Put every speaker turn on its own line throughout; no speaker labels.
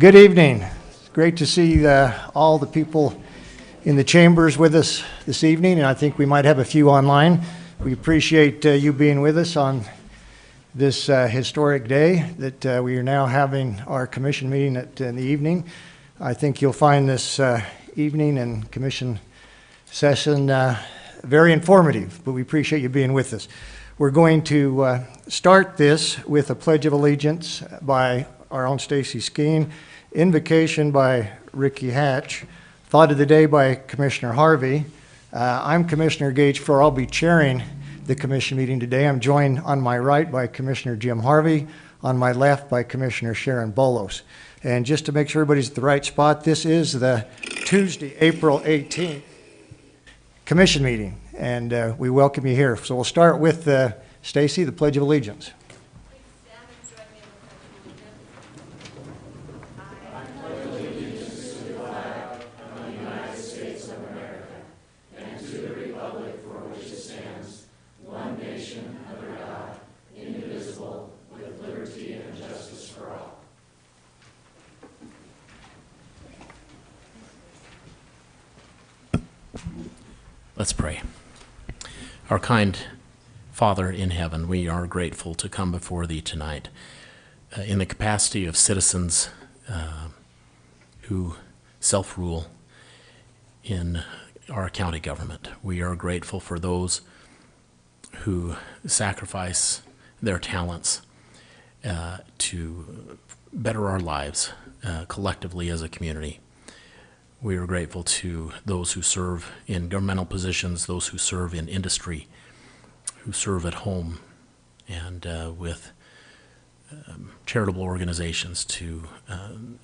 Good evening. It's great to see all the people in the chambers with us this evening, and I think we might have a few online. We appreciate you being with us on this historic day that we are now having our commission meeting in the evening. I think you'll find this evening and commission session very informative, but we appreciate you being with us. We're going to start this with a Pledge of Allegiance by our own Stacy Skeen, invocation by Ricky Hatch, thought of the day by Commissioner Harvey. I'm Commissioner Gage Floor. I'll be chairing the commission meeting today. I'm joined on my right by Commissioner Jim Harvey, on my left by Commissioner Sharon Bolos. And just to make sure everybody's at the right spot, this is the Tuesday, April 18th commission meeting, and we welcome you here. So we'll start with Stacy, the Pledge of Allegiance.
Let's pray. Our kind Father in heaven, we are grateful to come before Thee tonight in the capacity of citizens who self-rule in our county government. We are grateful for those who sacrifice their talents to better our lives collectively as a community. We are grateful to those who serve in governmental positions, those who serve in industry, who serve at home, and with charitable organizations to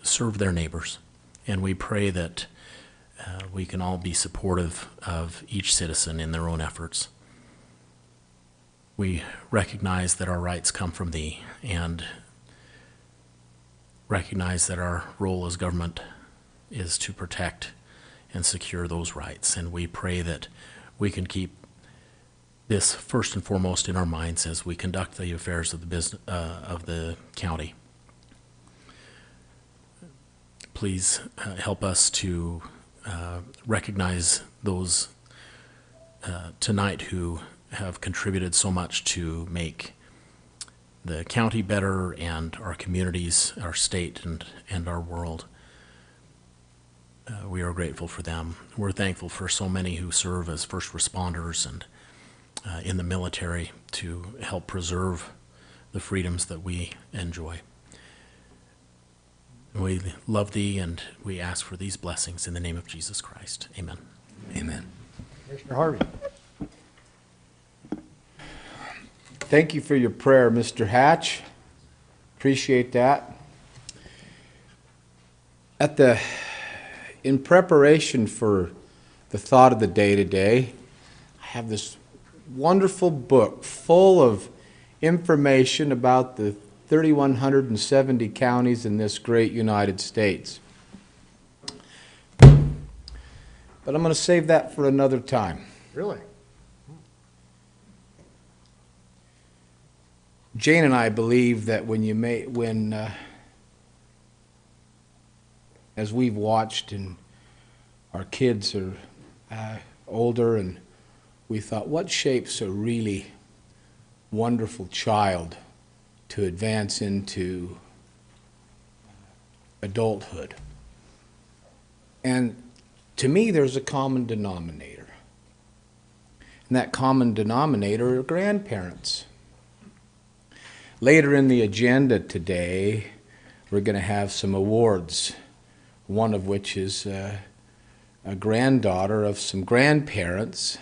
serve their neighbors. And we pray that we can all be supportive of each citizen in their own efforts. We recognize that our rights come from Thee, and recognize that our role as government is to protect and secure those rights. And we pray that we can keep this first and foremost in our minds as we conduct the affairs of the business of the county. Please help us to recognize those tonight who have contributed so much to make the county better, and our communities, our state, and our world. We are grateful for them. We're thankful for so many who serve as first responders and in the military to help preserve the freedoms that we enjoy. We love Thee, and we ask for these blessings in the name of Jesus Christ. Amen. Amen.
Commissioner Harvey.
Thank you for your prayer, Mr. Hatch. Appreciate that. In preparation for the thought of the day today, I have this wonderful book full of information about the 3,170 counties in this great United States. But I'm going to save that for another time.
Really?
Jane and I believe that as we've watched, and our kids are older, and we thought, what shapes a really wonderful child to advance into adulthood? And to me, there's a common denominator. And that common denominator are grandparents. Later in the agenda today, we're going to have some awards, one of which is a granddaughter of some grandparents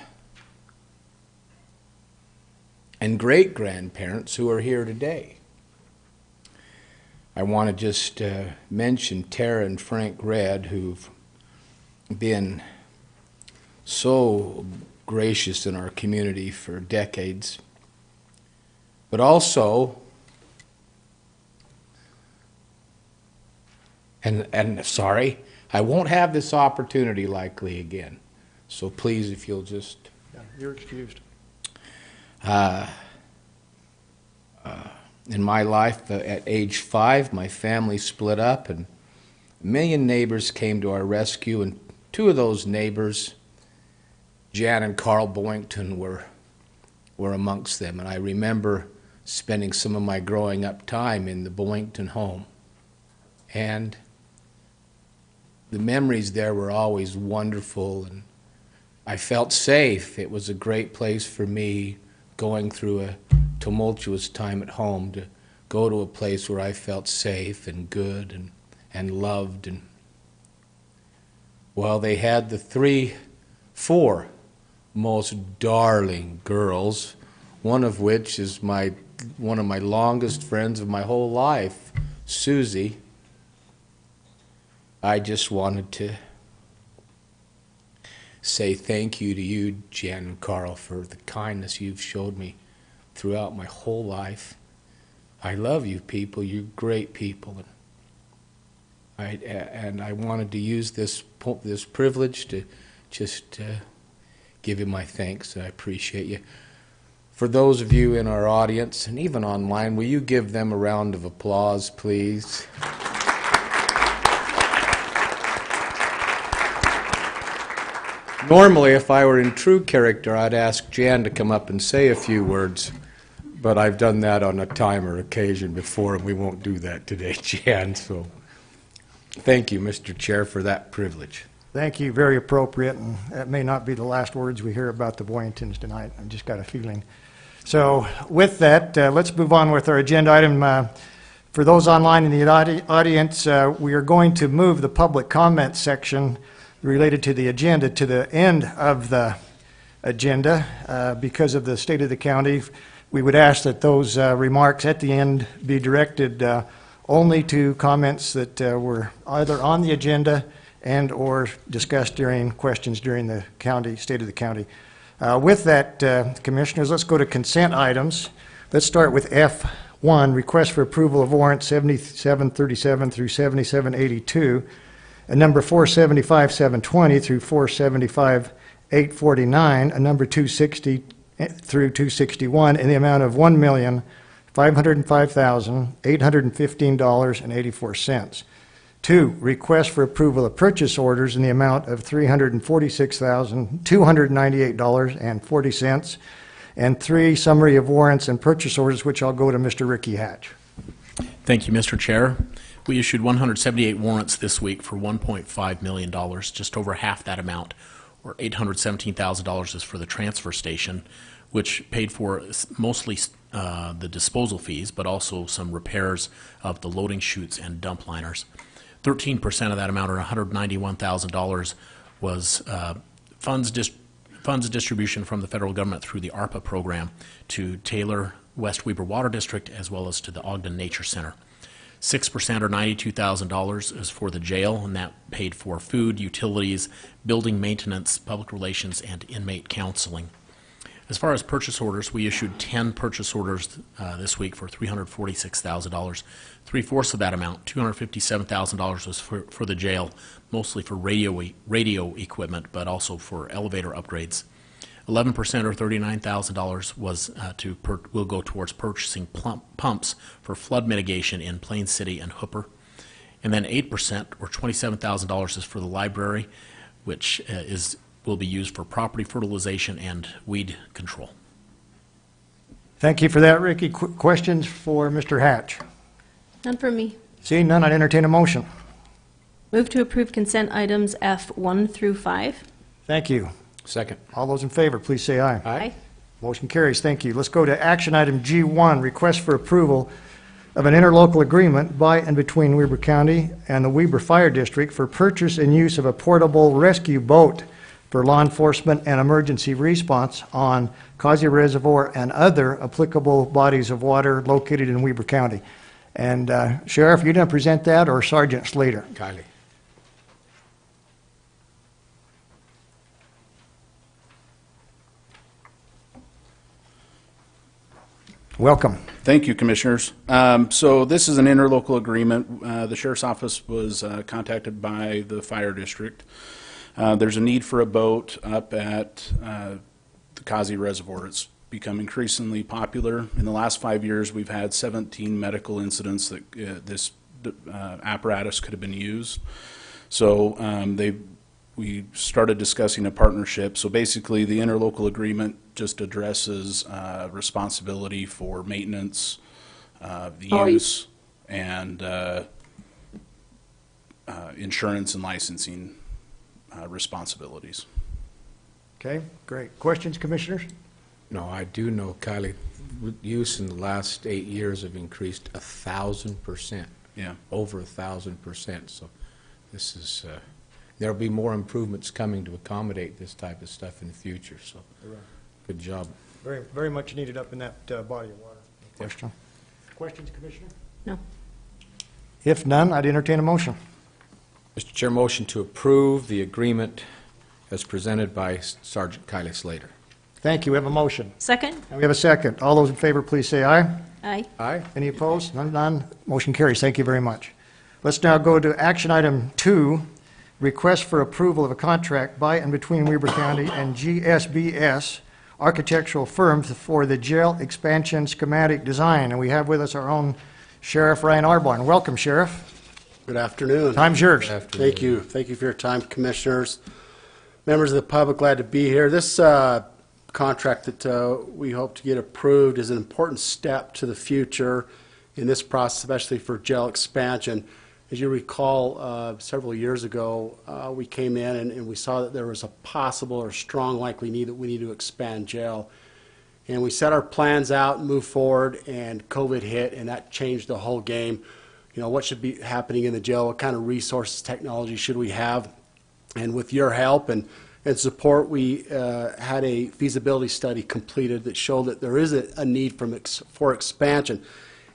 and great-grandparents who are here today. I want to just mention Tara and Frank Red, who've been so gracious in our community for decades, but also, and sorry, I won't have this opportunity likely again. So please, if you'll just...
Yeah, you're excused.
In my life, at age 5, my family split up, and A million neighbors came to our rescue, and two of those neighbors, Jan and Carl Boynton, were amongst them. And I remember spending some of my growing up time in the Boynton home. And the memories there were always wonderful, and I felt safe. It was a great place for me, going through a tumultuous time at home, to go to a place where I felt safe and good and loved. And well, they had the four most darling girls, one of which is one of my longest friends of my whole life, Susie. I just wanted to say thank you to you, Jan and Carl, for the kindness you've showed me throughout my whole life. I love you people. You're great people. And I wanted to use this privilege to just give you my thanks. I appreciate you. For those of you in our audience, and even online, will you give them a round of applause, please? Normally, if I were in true character, I'd ask Jan to come up and say a few words, but I've done that on a time or occasion before, and we won't do that today, Jan. So thank you, Mr. Chair, for that privilege.
Thank you, very appropriate, and that may not be the last words we hear about the Boyingtons tonight. I've just got a feeling. So with that, let's move on with our agenda item. For those online in the audience, we are going to move the public comment section related to the agenda to the end of the agenda. Because of the state of the county, we would ask that those remarks at the end be directed only to comments that were either on the agenda and or discussed during questions during the state of the county. With that, Commissioners, let's go to consent items. Let's start with F1, request for approval of warrants 7737 through 7782, and number 475-720 through 475-849, and number 260 through 261 in the amount of $1,505,815.84. 2, request for approval of purchase orders in the amount of $346,298.40. And 3, summary of warrants and purchase orders, which I'll go to Mr. Ricky Hatch.
Thank you, Mr. Chair. We issued 178 warrants this week for $1.5 million. Just over half that amount, or $817,000, is for the transfer station, which paid for mostly the disposal fees, but also some repairs of the loading chutes and dump liners. 13% of that amount, or $191,000, was funds distribution from the federal government through the ARPA program to Taylor West Weber Water District, as well as to the Ogden Nature Center. 6%, or $92,000, is for the jail, and that paid for food, utilities, building maintenance, public relations, and inmate counseling. As far as purchase orders, we issued 10 purchase orders this week for $346,000. 3/4 of that amount, $257,000, was for the jail, mostly for radio equipment, but also for elevator upgrades. 11%, or $39,000, will go towards purchasing pumps for flood mitigation in Plain City and Hooper. And then 8%, or $27,000, is for the library, which will be used for property fertilization and weed control.
Thank you for that, Ricky. Questions for Mr. Hatch?
None for me.
Seeing none, I'd entertain a motion.
Move to approve consent items F1 through 5.
Thank you.
Second.
All those in favor, please say aye.
Aye.
Motion carries. Thank you. Let's go to action item G1, request for approval of an interlocal agreement by and between Weber County and the Weber Fire District for purchase and use of a portable rescue boat for law enforcement and emergency response on Causey Reservoir and other applicable bodies of water located in Weber County. And Sheriff, you going to present that, or Sergeant Slater?
Kylie.
Welcome.
Thank you, Commissioners. So this is an interlocal agreement. The Sheriff's Office was contacted by the Fire District. There's a need for a boat up at the Causey Reservoir. It's become increasingly popular. In the last 5 years, we've had 17 medical incidents that this apparatus could have been used. So we started discussing a partnership. So basically, the interlocal agreement just addresses responsibility for maintenance, the use, and insurance and licensing responsibilities.
Okay, great. Questions, Commissioners?
No, I do know, Kylie, use in the last 8 years have increased 1,000%.
Yeah.
Over 1,000%. So this is, there'll be more improvements coming to accommodate this type of stuff in the future. So good job.
Very, very much needed up in that body of water. Question? Questions, Commissioner?
No.
If none, I'd entertain a motion.
Mr. Chair, motion to approve the agreement as presented by Sergeant Kylie Slater.
Thank you. We have a motion.
Second?
And we have a second. All those in favor, please say aye.
Aye.
Aye.
Any opposed? None, none. Motion carries. Thank you very much. Let's now go to action item 2, request for approval of a contract by and between Weber County and GSBS architectural firms for the jail expansion schematic design. And we have with us our own Sheriff Ryan Arbon. Welcome, Sheriff.
Good afternoon.
Time's yours.
Thank you. Thank you for your time, Commissioners. Members of the public, glad to be here. This contract that we hope to get approved is an important step to the future in this process, especially for jail expansion. As you recall, several years ago, we came in and we saw that there was a possible or strong likely need that we need to expand jail. And we set our plans out and moved forward, and COVID hit, and that changed the whole game. You know, what should be happening in the jail, what kind of resources, technology should we have? And with your help and support, we had a feasibility study completed that showed that there is a need for expansion.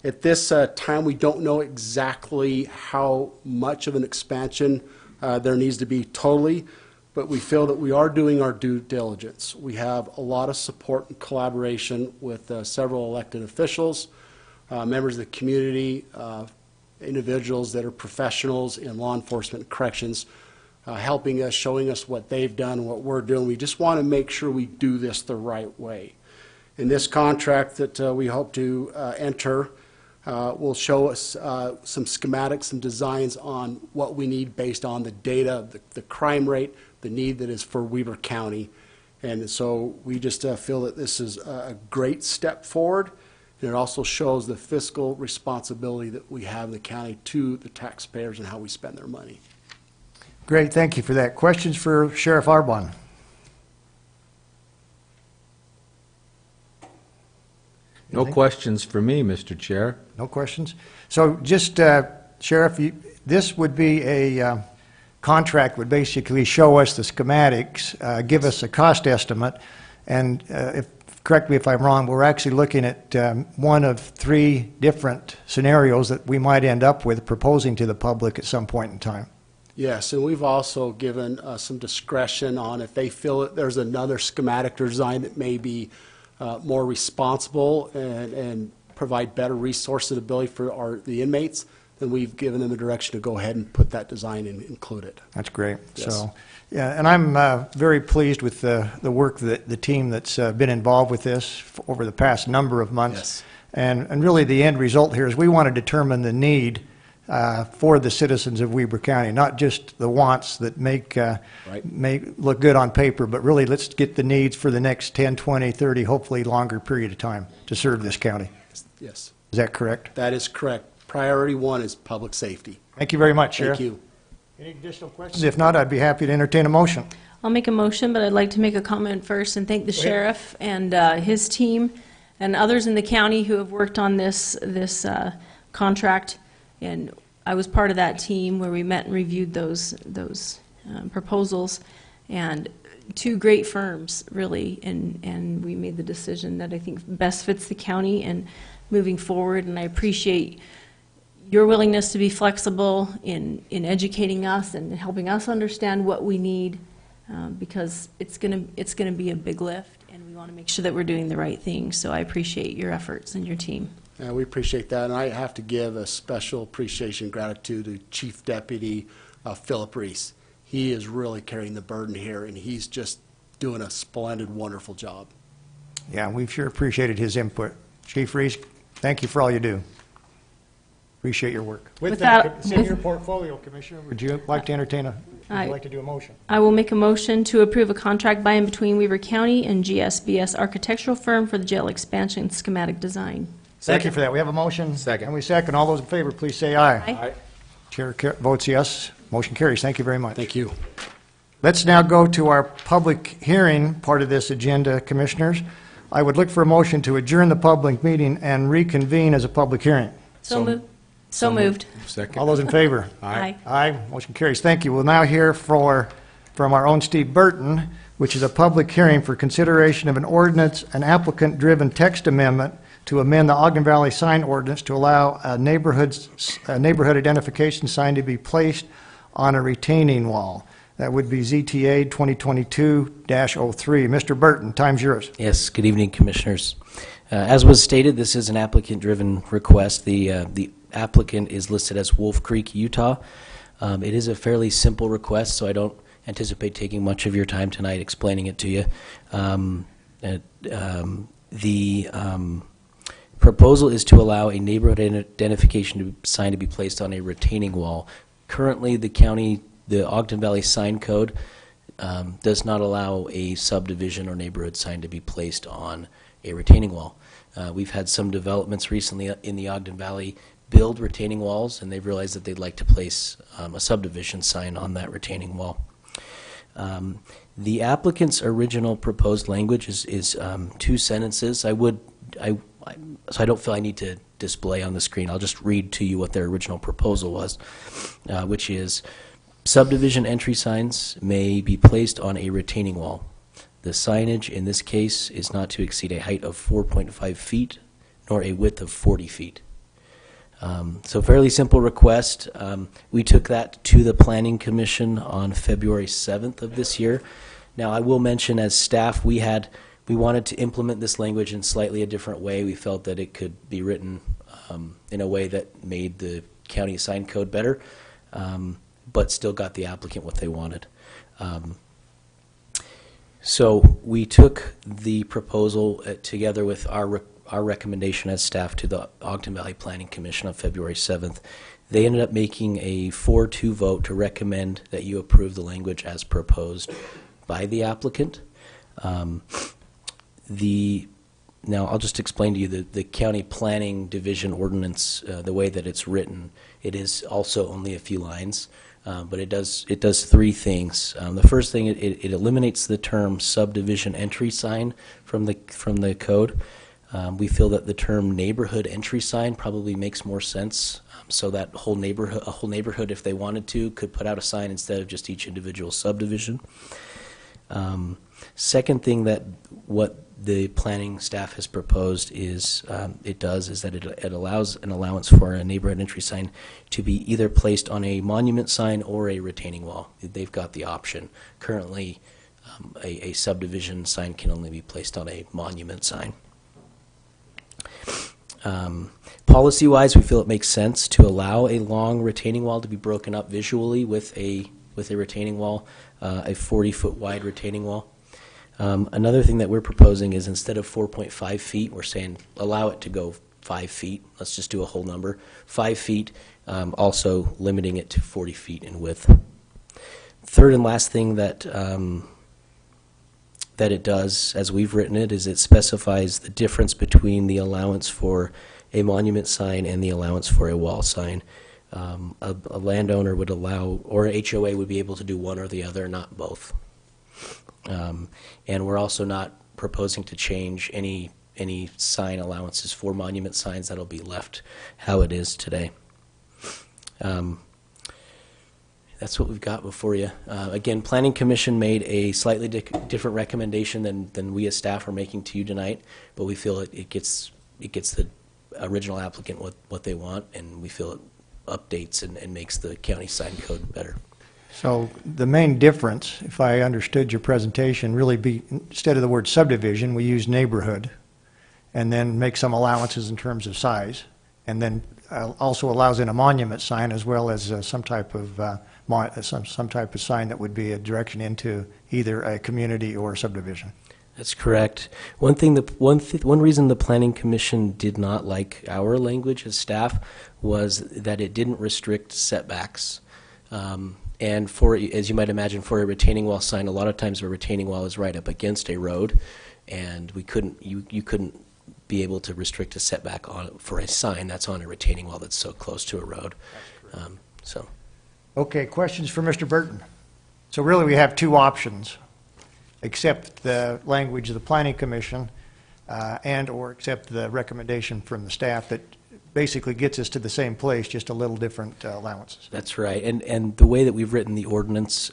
At this time, we don't know exactly how much of an expansion there needs to be totally, but we feel that we are doing our due diligence. We have a lot of support and collaboration with several elected officials, members of the community, individuals that are professionals in law enforcement and corrections, helping us, showing us what they've done, what we're doing. We just want to make sure we do this the right way. In this contract that we hope to enter will show us some schematics, some designs on what we need based on the data, the crime rate, the need that is for Weber County. And so we just feel that this is a great step forward. And it also shows the fiscal responsibility that we have in the county to the taxpayers and how we spend their money.
Great, thank you for that. Questions for Sheriff Arbon?
No questions for me, Mr. Chair.
No questions? So just, Sheriff, this would be a contract would basically show us the schematics, give us a cost estimate, and correct me if I'm wrong, we're actually looking at one of 3 different scenarios that we might end up with proposing to the public at some point in time.
Yes, and we've also given some discretion on if they feel that there's another schematic design that may be more responsible and provide better resource and ability for the inmates, then we've given them the direction to go ahead and put that design and include it.
That's great.
Yes.
So, yeah, and I'm very pleased with the work that the team that's been involved with this over the past number of months.
Yes.
And really the end result here is we want to determine the need for the citizens of Weber County, not just the wants that make look good on paper, but really let's get the needs for the next 10, 20, 30, hopefully longer period of time to serve this county.
Yes,
Is that correct?
that is correct. Priority 1 is public safety.
Thank you very much, Sheriff.
Thank you.
Any additional questions? If not, I'd be happy to entertain a motion.
I'll make a motion, but I'd like to make a comment first and thank the sheriff and his team and others in the county who have worked on this contract. And I was part of that team where we met and reviewed those proposals, and 2 great firms really, and we made the decision that I think best fits the county and moving forward. And I appreciate your willingness to be flexible in educating us and helping us understand what we need, because it's gonna be a big lift, and we want to make sure that we're doing the right thing. So I appreciate your efforts and your team.
We appreciate that, and I have to give a special appreciation and gratitude to Chief Deputy Philip Reese. He is really carrying the burden here, and he's just doing a splendid, wonderful job.
Yeah, we've sure appreciated his input. Chief Reese, thank you for all you do. Appreciate your work. With
With
that,
that-
it's in your portfolio, Commissioner. Would you like to entertain would you like to do a motion?
I will make a motion to approve a contract by and between Weaver County and GSBS Architectural Firm for the jail expansion schematic design.
Thank you for that. We have a motion.
Second.
And we second. All those in favor, please say aye.
Aye.
Chair votes yes. Motion carries. Thank you very much.
Thank you.
Let's now go to our public hearing part of this agenda, Commissioners. I would look for a motion to adjourn the public meeting and reconvene as a public hearing.
So moved.
Second.
All those in favor?
Aye.
Aye. Motion carries. Thank you. We'll now hear from our own Steve Burton, which is a public hearing for consideration of an ordinance, an applicant-driven text amendment to amend the Ogden Valley sign ordinance to allow a neighborhood identification sign to be placed on a retaining wall. That would be ZTA 2022-03. Mr. Burton, time's yours.
Yes, good evening, Commissioners. As was stated, this is an applicant-driven request. The applicant is listed as Wolf Creek, Utah. It is a fairly simple request, so I don't anticipate taking much of your time tonight explaining it to you. The proposal is to allow a neighborhood identification sign to be placed on a retaining wall. Currently, the Ogden Valley Sign Code does not allow a subdivision or neighborhood sign to be placed on a retaining wall. We've had some developments recently in the Ogden Valley build retaining walls, and they've realized that they'd like to place a subdivision sign on that retaining wall. The applicant's original proposed language is 2 sentences. So I don't feel I need to display on the screen. I'll just read to you what their original proposal was, which is: subdivision entry signs may be placed on a retaining wall. The signage in this case is not to exceed a height of 4.5 feet nor a width of 40 feet. So fairly simple request. We took that to the Planning Commission on February 7th of this year. Now, I will mention, as staff, we wanted to implement this language in slightly a different way. We felt that it could be written in a way that made the county sign code better, but still got the applicant what they wanted. So we took the proposal together with our recommendation as staff to the Ogden Valley Planning Commission on February 7th. They ended up making a 4-2 vote to recommend that you approve the language as proposed by the applicant. Now, I'll just explain to you the county planning division ordinance, the way that it's written. It is also only a few lines, but it does 3 things. The first thing, it eliminates the term subdivision entry sign from the code. We feel that the term neighborhood entry sign probably makes more sense, so that a whole neighborhood, if they wanted to, could put out a sign instead of just each individual subdivision. Second thing that what the planning staff has proposed is it allows an allowance for a neighborhood entry sign to be either placed on a monument sign or a retaining wall. They've got the option. Currently, a subdivision sign can only be placed on a monument sign. Policy-wise, we feel it makes sense to allow a long retaining wall to be broken up visually with a retaining wall, a 40-foot wide retaining wall. Another thing that we're proposing is, instead of 4.5 feet, we're saying allow it to go 5 feet. Let's just do a whole number. 5 feet, also limiting it to 40 feet in width. Third and last thing that it does, as we've written it, is it specifies the difference between the allowance for a monument sign and the allowance for a wall sign. A landowner would allow, or an HOA would be able to do one or the other, not both. And we're also not proposing to change any sign allowances for monument signs. That'll be left how it is today. That's what we've got before you. Again, Planning Commission made a slightly different recommendation than we as staff are making to you tonight, but we feel it gets the original applicant what they want, and we feel it updates and makes the county sign code better.
So the main difference, if I understood your presentation, really be, instead of the word subdivision, we use neighborhood, and then make some allowances in terms of size, and then also allows in a monument sign as well as some type of sign that would be a direction into either a community or a subdivision.
That's correct. One reason the Planning Commission did not like our language as staff was that it didn't restrict setbacks. And as you might imagine, for a retaining wall sign, a lot of times a retaining wall is right up against a road, and you couldn't be able to restrict a setback for a sign that's on a retaining wall that's so close to a road.
Okay, questions for Mr. Burton? So really, we have two options: accept the language of the Planning Commission and/or accept the recommendation from the staff that basically gets us to the same place, just a little different allowances.
That's right. And the way that we've written the ordinance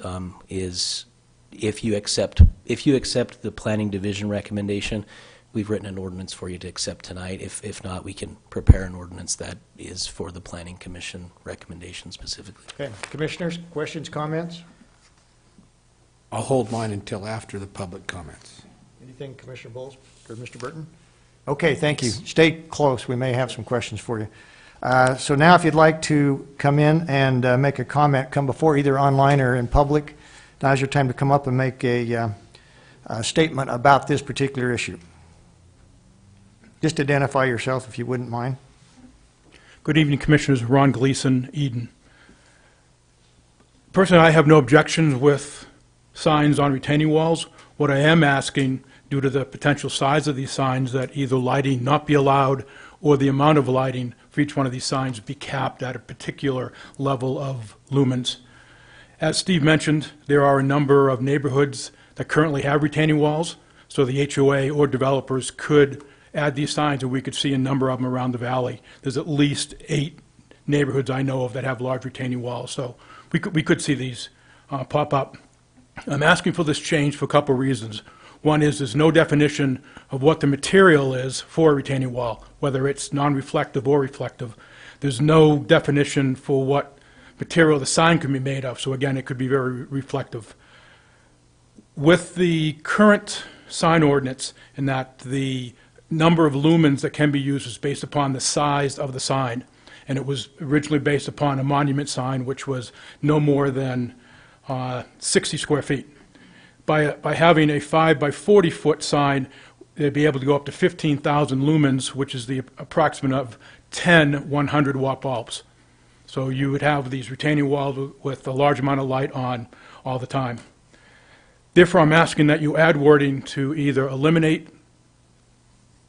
is if you accept the Planning Division recommendation, we've written an ordinance for you to accept tonight. If not, we can prepare an ordinance that is for the Planning Commission recommendation specifically.
Okay, commissioners, questions, comments?
I'll hold mine until after the public comments.
Anything, Commissioner Bowles or Mr. Burton? Okay, thank you. Stay close. We may have some questions for you. So now if you'd like to come in and make a comment, come before either online or in public, now's your time to come up and make a statement about this particular issue. Just identify yourself if you wouldn't mind.
Good evening, Commissioners. Ron Gleason, Eden. Personally, I have no objections with signs on retaining walls. What I am asking, due to the potential size of these signs, that either lighting not be allowed or the amount of lighting for each one of these signs be capped at a particular level of lumens. As Steve mentioned, there are a number of neighborhoods that currently have retaining walls, so the HOA or developers could add these signs and we could see a number of them around the valley. There's at least 8 neighborhoods I know of that have large retaining walls, so we could see these pop up. I'm asking for this change for a couple of reasons. One is there's no definition of what the material is for a retaining wall, whether it's non-reflective or reflective. There's no definition for what material the sign can be made of, so again, it could be very reflective. With the current sign ordinance, in that the number of lumens that can be used is based upon the size of the sign, and it was originally based upon a monument sign, which was no more than 60 square feet. By having a 5 by 40 foot sign, they'd be able to go up to 15,000 lumens, which is the approximate of 10 100 watt bulbs. So you would have these retaining walls with a large amount of light on all the time. Therefore, I'm asking that you add wording to either eliminate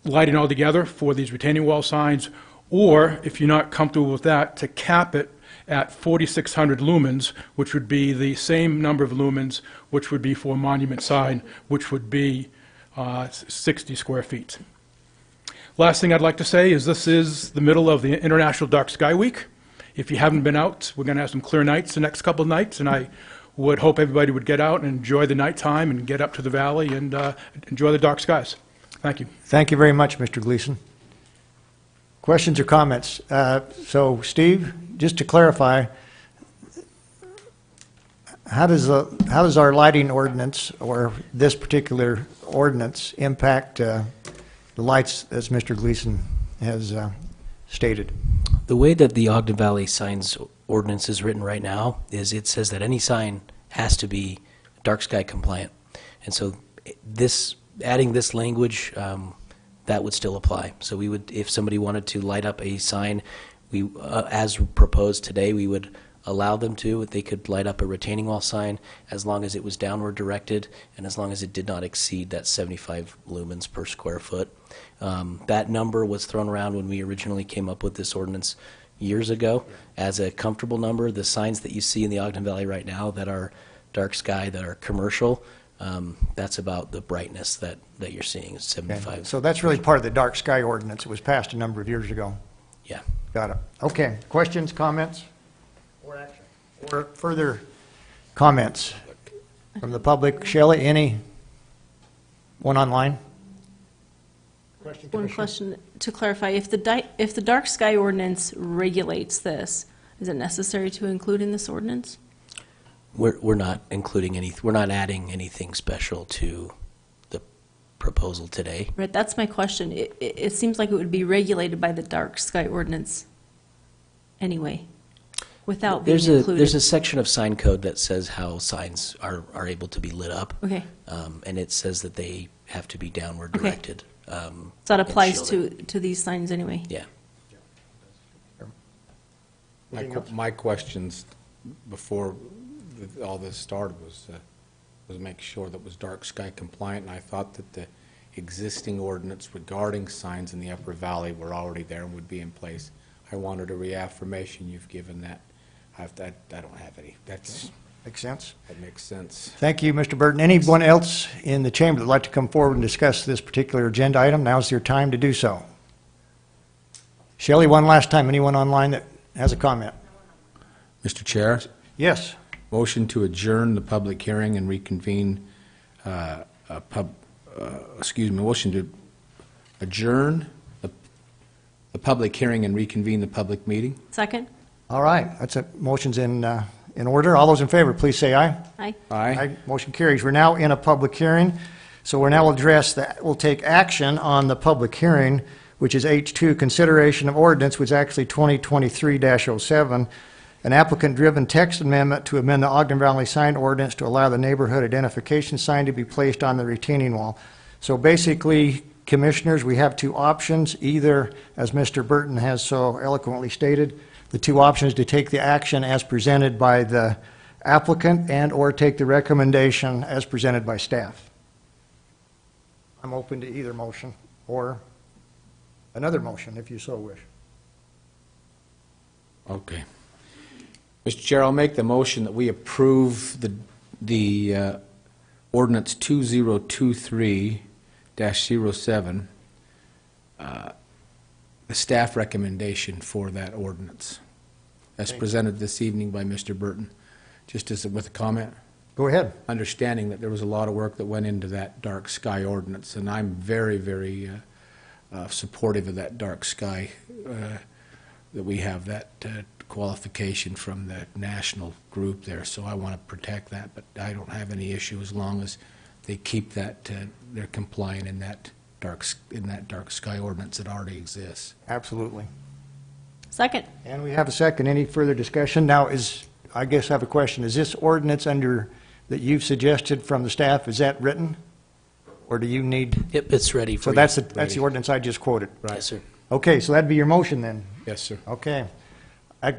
lighting altogether for these retaining wall signs, or if you're not comfortable with that, to cap it at 4,600 lumens, which would be the same number of lumens which would be for a monument sign, which would be 60 square feet. Last thing I'd like to say is this is the middle of the International Dark Sky Week. If you haven't been out, we're going to have some clear nights the next couple of nights, and I would hope everybody would get out and enjoy the nighttime and get up to the valley and enjoy the dark skies. Thank you.
Thank you very much, Mr. Gleason. Questions or comments? So, Steve, just to clarify, how does our lighting ordinance or this particular ordinance impact the lights, as Mr. Gleason has stated?
The way that the Ogden Valley signs ordinance is written right now is it says that any sign has to be dark sky compliant. And so adding this language, that would still apply. So we would, if somebody wanted to light up a sign, as proposed today, we would allow them to. They could light up a retaining wall sign as long as it was downward directed and as long as it did not exceed that 75 lumens per square foot. That number was thrown around when we originally came up with this ordinance years ago as a comfortable number. The signs that you see in the Ogden Valley right now that are dark sky, that are commercial, that's about the brightness that you're seeing is 75.
Okay. So that's really part of the dark sky ordinance. It was passed a number of years ago.
Yeah.
Got it. Okay. Questions, comments? Or action? Or further comments from the public? Shelley, any? One online? Question,
One
Commissioner?
question to clarify, if the dark sky ordinance regulates this, is it necessary to include in this ordinance?
We're not including we're not adding anything special to the proposal today.
Right, that's my question. It seems like it would be regulated by the dark sky ordinance anyway, without being included.
There's a section of sign code that says how signs are able to be lit up.
Okay.
And it says that have to be downward
Okay.
directed.
So that
and
applies
shielded.
to these signs anyway.
Yeah.
My questions before all this started was make sure that was dark sky compliant, and I thought that the existing ordinance regarding signs in the Upper Valley were already there and would be in place. I wanted a reaffirmation. You've given that. I don't have any.
Makes sense.
That makes sense.
Thank you, Mr. Burton. Anyone else in the chamber that would like to come forward and discuss this particular agenda item? Now's your time to do so. Shelley, one last time. Anyone online that has a comment?
Mr. Chair,
Yes.
motion to adjourn the public hearing and reconvene, motion to adjourn the public hearing and reconvene the public meeting.
Second?
All right. That's a motion's in order. All those in favor, please say aye.
Aye.
Aye.
Motion carries. We're now in a public hearing, so we'll now address that. We'll take action on the public hearing, which is H2, consideration of ordinance, which is actually 2023-07, an applicant-driven text amendment to amend the Ogden Valley sign ordinance to allow the neighborhood identification sign to be placed on the retaining wall. So basically, commissioners, we have two options. Either, as Mr. Burton has so eloquently stated, the two options to take the action as presented by the applicant and/or take the recommendation as presented by staff. I'm open to either motion or another motion, if you so wish.
Okay. Mr. Chair, I'll make the motion that we approve the ordinance 2023-07, the staff recommendation for that ordinance, as presented this evening by Mr. Burton. Just as with a comment,
Go ahead.
understanding that there was a lot of work that went into that dark sky ordinance, and I'm very, very supportive of that dark sky, that we have that qualification from the national group there, so I want to protect that, but I don't have any issue as long as they keep that, they're compliant in that dark sky ordinance that already exists.
Absolutely.
Second?
And we have a second. Any further discussion? Now, I guess I have a question. Is this ordinance that you've suggested from the staff, is that written? Or do you need?
Yep, it's ready for
So
you.
that's the ordinance I just quoted.
Yes, sir.
Okay, so that'd be your motion then.
Yes, sir.
Okay.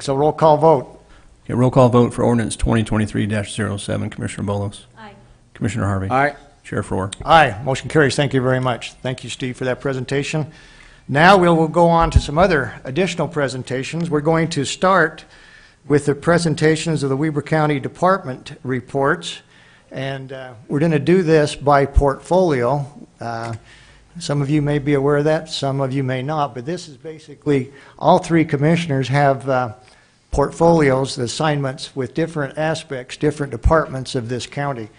So roll call vote.
Okay, roll call vote for ordinance 2023-07. Commissioner Bolos.
Aye.
Commissioner Harvey.
Aye.
Sheriff Rohr.
Aye. Motion carries. Thank you very much. Thank you, Steve, for that presentation. Now we'll go on to some other additional presentations. We're going to start with the presentations of the Weber County Department reports. And we're going to do this by portfolio. Some of you may be aware of that, some of you may not, but this is basically, all three commissioners have portfolios, assignments with different aspects, different departments of this county.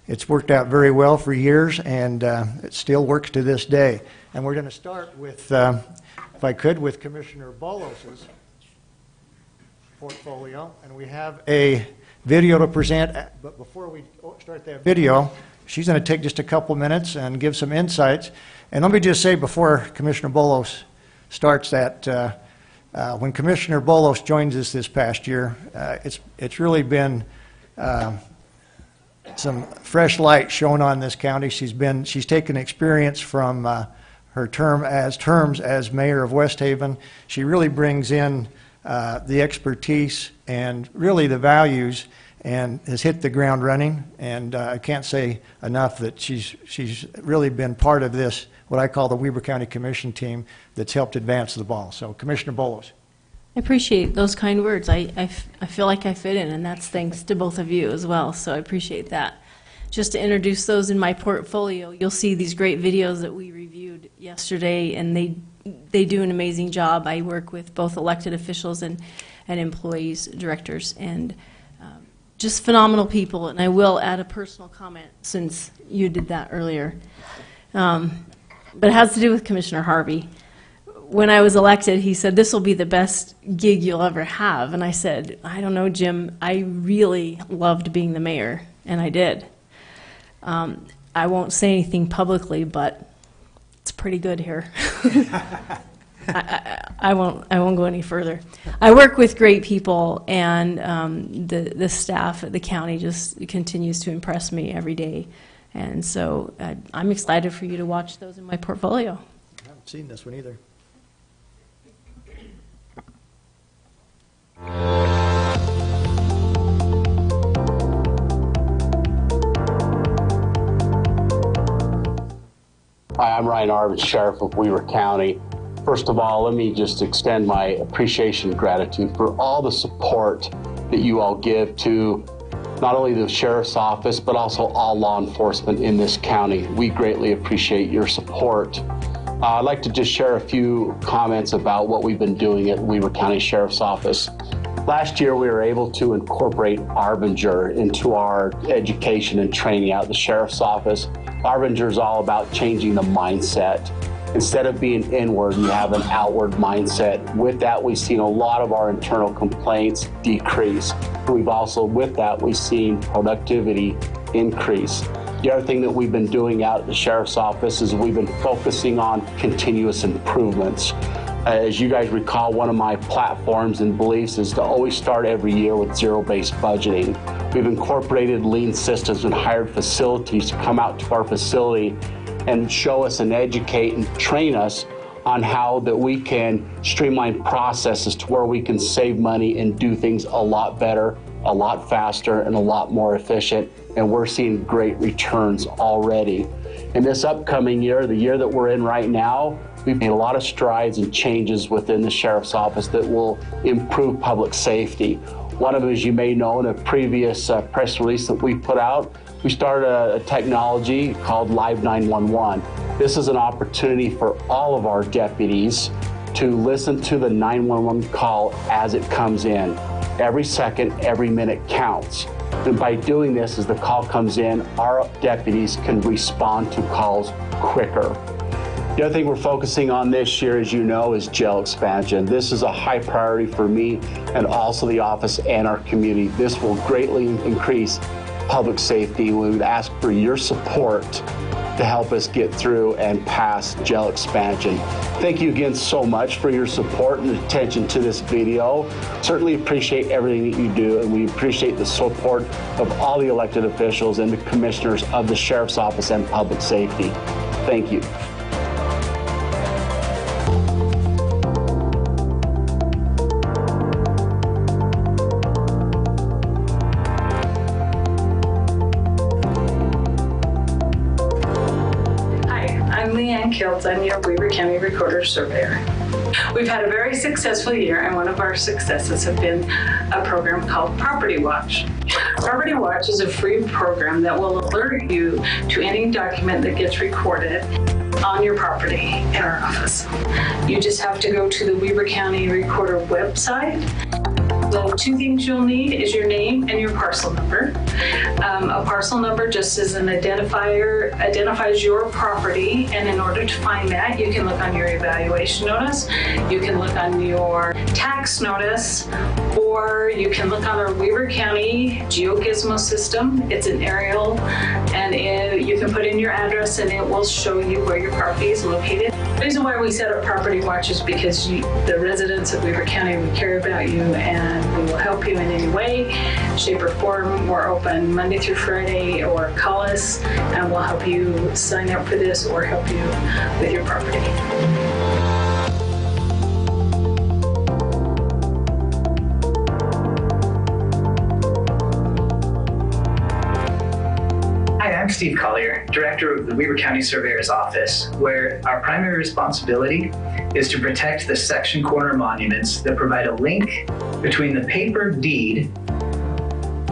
It's worked out very well for years, and it still works to this day. And we're going to start with, if I could, with Commissioner Bolos's portfolio, and we have a video to present, but before we start that video, she's going to take just a couple minutes and give some insights. And let me just say before Commissioner Bolos starts that when Commissioner Bolos joins us this past year, it's really been some fresh light shown on this county. She's taken experience from her terms as mayor of West Haven. She really brings in the expertise and really the values, and has hit the ground running. And I can't say enough that she's really been part of this, what I call the Weber County Commission team, that's helped advance the ball. So Commissioner Bolos.
I appreciate those kind words. I feel like I fit in, and that's thanks to both of you as well, so I appreciate that. Just to introduce those in my portfolio, you'll see these great videos that we reviewed yesterday, and they do an amazing job. I work with both elected officials and employees, directors, and just phenomenal people. And I will add a personal comment since you did that earlier. But it has to do with Commissioner Harvey. When I was elected, he said, "This will be the best gig you'll ever have." And I said, "I don't know, Jim. I really loved being the mayor," and I did. I won't say anything publicly, but it's pretty good here. I won't go any further. I work with great people, and the staff at the county just continues to impress me every day. And so I'm excited for you to watch those in my portfolio.
I haven't seen this one either.
Hi, I'm Ryan Arvin, Sheriff of Weaver County. First of all, let me just extend my appreciation and gratitude for all the support that you all give to not only the Sheriff's Office, but also all law enforcement in this county. We greatly appreciate your support. I'd like to just share a few comments about what we've been doing at Weaver County Sheriff's Office. Last year, we were able to incorporate Arbinger into our education and training out at the Sheriff's Office. Arbinger is all about changing the mindset. Instead of being inward, you have an outward mindset. With that, we've seen a lot of our internal complaints decrease. We've also, with that, we've seen productivity increase. The other thing that we've been doing out at the Sheriff's Office is we've been focusing on continuous improvements. As you guys recall, one of my platforms and beliefs is to always start every year with zero-based budgeting. We've incorporated lean systems and hired facilities to come out to our facility and show us and educate and train us on how that we can streamline processes to where we can save money and do things a lot better, a lot faster, and a lot more efficient. And we're seeing great returns already. In this upcoming year, the year that we're in right now, we've made a lot of strides and changes within the Sheriff's Office that will improve public safety. One of them, as you may know, in a previous press release that we put out, we started a technology called Live 911. This is an opportunity for all of our deputies to listen to the 911 call as it comes in. Every second, every minute counts. And by doing this, as the call comes in, our deputies can respond to calls quicker. The other thing we're focusing on this year, as you know, is jail expansion. This is a high priority for me and also the office and our community. This will greatly increase public safety. We would ask for your support to help us get through and pass jail expansion. Thank you again so much for your support and attention to this video. Certainly appreciate everything that you do, and we appreciate the support of all the elected officials and the commissioners of the Sheriff's Office and Public Safety. Thank you.
I'm your Weaver County Recorder Surveyor. We've had a very successful year, and one of our successes have been a program called Property Watch. Property Watch is a free program that will alert you to any document that gets recorded on your property in our office. You just have to go to the Weaver County Recorder website. The two things you'll need is your name and your parcel number. A parcel number, just as an identifier, identifies your property, and in order to find that, you can look on your evaluation notice, you can look on your tax notice, or you can look on our Weaver County GeoGizmo system. It's an aerial, and you can put in your address and it will show you where your property is located. The reason why we set up Property Watch is because the residents of Weaver County, we care about you, and we will help you in any way, shape, or form. We're open Monday through Friday, or call us and we'll help you sign up for this or help you with your property.
I'm Steve Collier, Director of the Weaver County Surveyor's Office, where our primary responsibility is to protect the section corner monuments that provide a link between the paper deed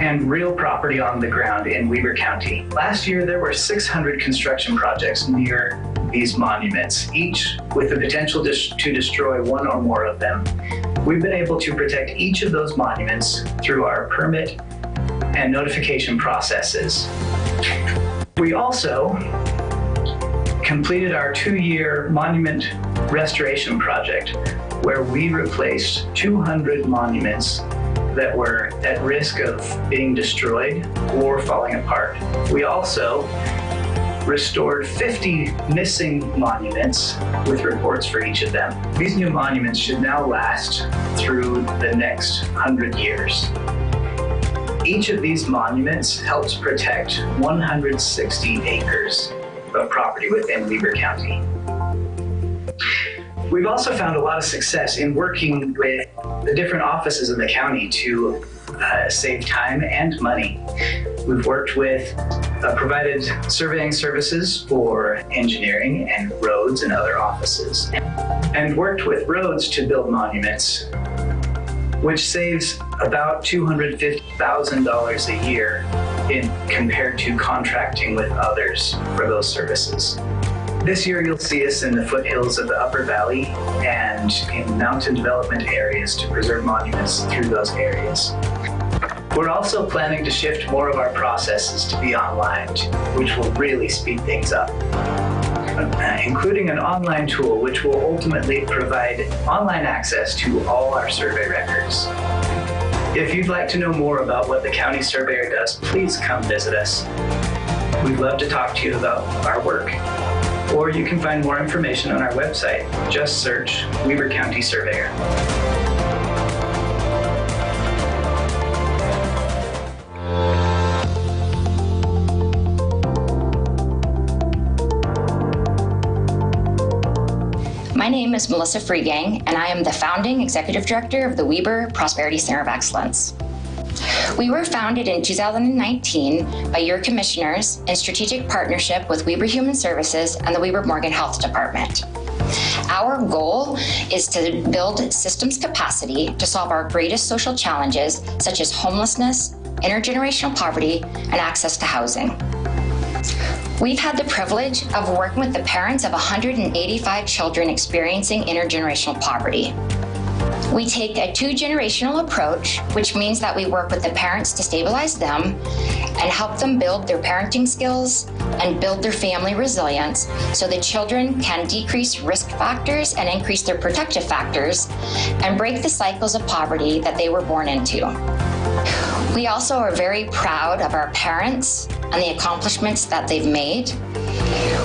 and real property on the ground in Weaver County. Last year, there were 600 construction projects near these monuments, each with the potential to destroy one or more of them. We've been able to protect each of those monuments through our permit and notification processes. We also completed our 2-year monument restoration project, where we replaced 200 monuments that were at risk of being destroyed or falling apart. We also restored 50 missing monuments with reports for each of them. These new monuments should now last through the next 100 years. Each of these monuments helps protect 160 acres of property within Weber County. We've also found a lot of success in working with the different offices in the county to save time and money. We've worked with, provided surveying services for engineering and roads and other offices, and worked with roads to build monuments, which saves about $250,000 a year compared to contracting with others for those services. This year you'll see us in the foothills of the Upper Valley and in mountain development areas to preserve monuments through those areas. We're also planning to shift more of our processes to be online, which will really speed things up, including an online tool which will ultimately provide online access to all our survey records. If you'd like to know more about what the county surveyor does, please come visit us. We'd love to talk to you about our work. Or you can find more information on our website. Just search Weber County Surveyor.
My name is Melissa Freegang, and I am the founding executive director of the Weber Prosperity Center of Excellence. We were founded in 2019 by your commissioners in strategic partnership with Weber Human Services and the Weber Morgan Health Department. Our goal is to build systems capacity to solve our greatest social challenges, such as homelessness, intergenerational poverty, and access to housing. We've had the privilege of working with the parents of 185 children experiencing intergenerational poverty. We take a two-generational approach, which means that we work with the parents to stabilize them and help them build their parenting skills and build their family resilience so the children can decrease risk factors and increase their protective factors and break the cycles of poverty that they were born into. We also are very proud of our parents and the accomplishments that they've made.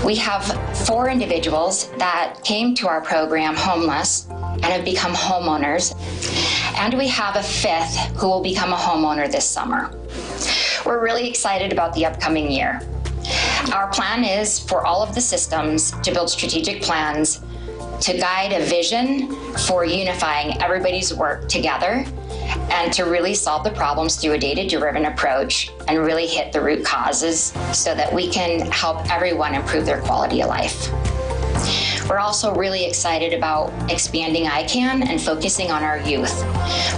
We have 4 individuals that came to our program homeless and have become homeowners. And we have a 5th who will become a homeowner this summer. We're really excited about the upcoming year. Our plan is for all of the systems to build strategic plans to guide a vision for unifying everybody's work together and to really solve the problems through a data-driven approach and really hit the root causes so that we can help everyone improve their quality of life. We're also really excited about expanding ICANN and focusing on our youth.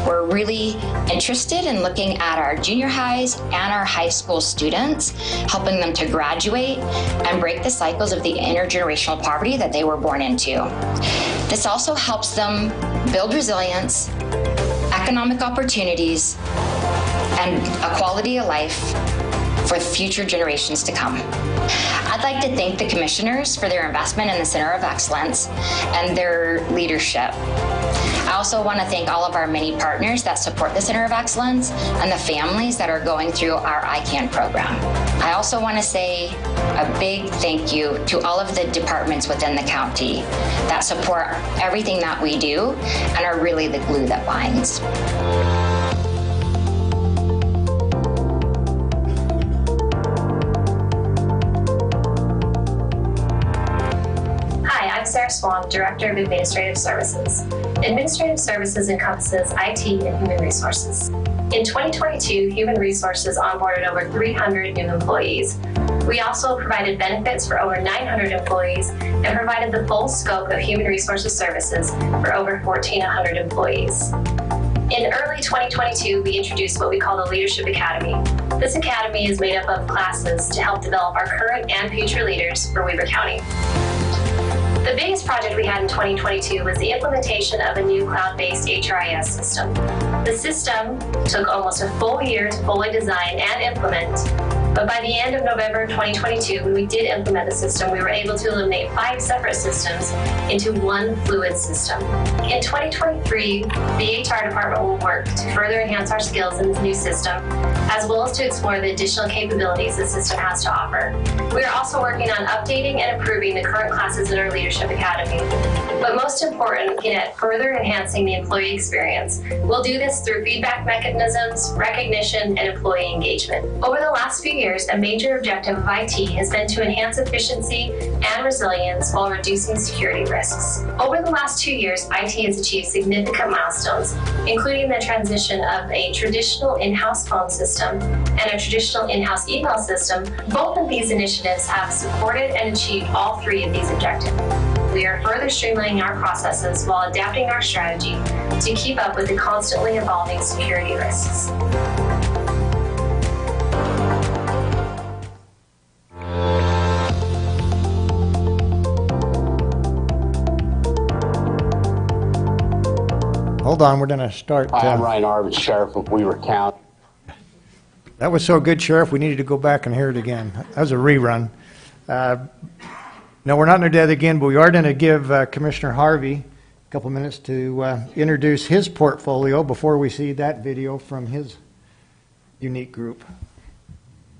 We're really interested in looking at our junior highs and our high school students, helping them to graduate and break the cycles of the intergenerational poverty that they were born into. This also helps them build resilience, economic opportunities, and a quality of life for future generations to come. I'd like to thank the commissioners for their investment in the Center of Excellence and their leadership. I also want to thank all of our many partners that support the Center of Excellence and the families that are going through our ICANN program. I also want to say a big thank you to all of the departments within the county that support everything that we do and are really the glue that binds.
Sarah Swan, Director of Administrative Services. Administrative Services encompasses IT and human resources. In 2022, Human Resources onboarded over 300 new employees. We also provided benefits for over 900 employees and provided the full scope of Human Resources services for over 1,400 employees. In early 2022, we introduced what we call the Leadership Academy. This academy is made up of classes to help develop our current and future leaders for Weber County. The biggest project we had in 2022 was the implementation of a new cloud-based HRIS system. The system took almost a full year to fully design and implement, But by the end of November 2022, when we did implement the system, we were able to eliminate 5 separate systems into one fluid system. In 2023, the HR department will work to further enhance our skills in this new system, as well as to explore the additional capabilities the system has to offer. We are also working on updating and improving the current classes in our Leadership Academy. But most important, looking at further enhancing the employee experience. We'll do this through feedback mechanisms, recognition, and employee engagement. Over the last few years, a major objective of IT has been to enhance efficiency and resilience while reducing security risks. Over the last 2 years, IT has achieved significant milestones, including the transition of a traditional in-house phone system and a traditional in-house email system. Both of these initiatives have supported and achieved all 3 of these objectives. We are further streamlining our processes while adapting our strategy to keep up with the constantly evolving security risks.
Hold on, we're going to start.
Hi, I'm Ryan Arvid, Sheriff of Weaver County.
That was so good, Sheriff, we needed to go back and hear it again. That was a rerun. No, we're not going to do that again, but we are going to give Commissioner Harvey a couple minutes to introduce his portfolio before we see that video from his unique group.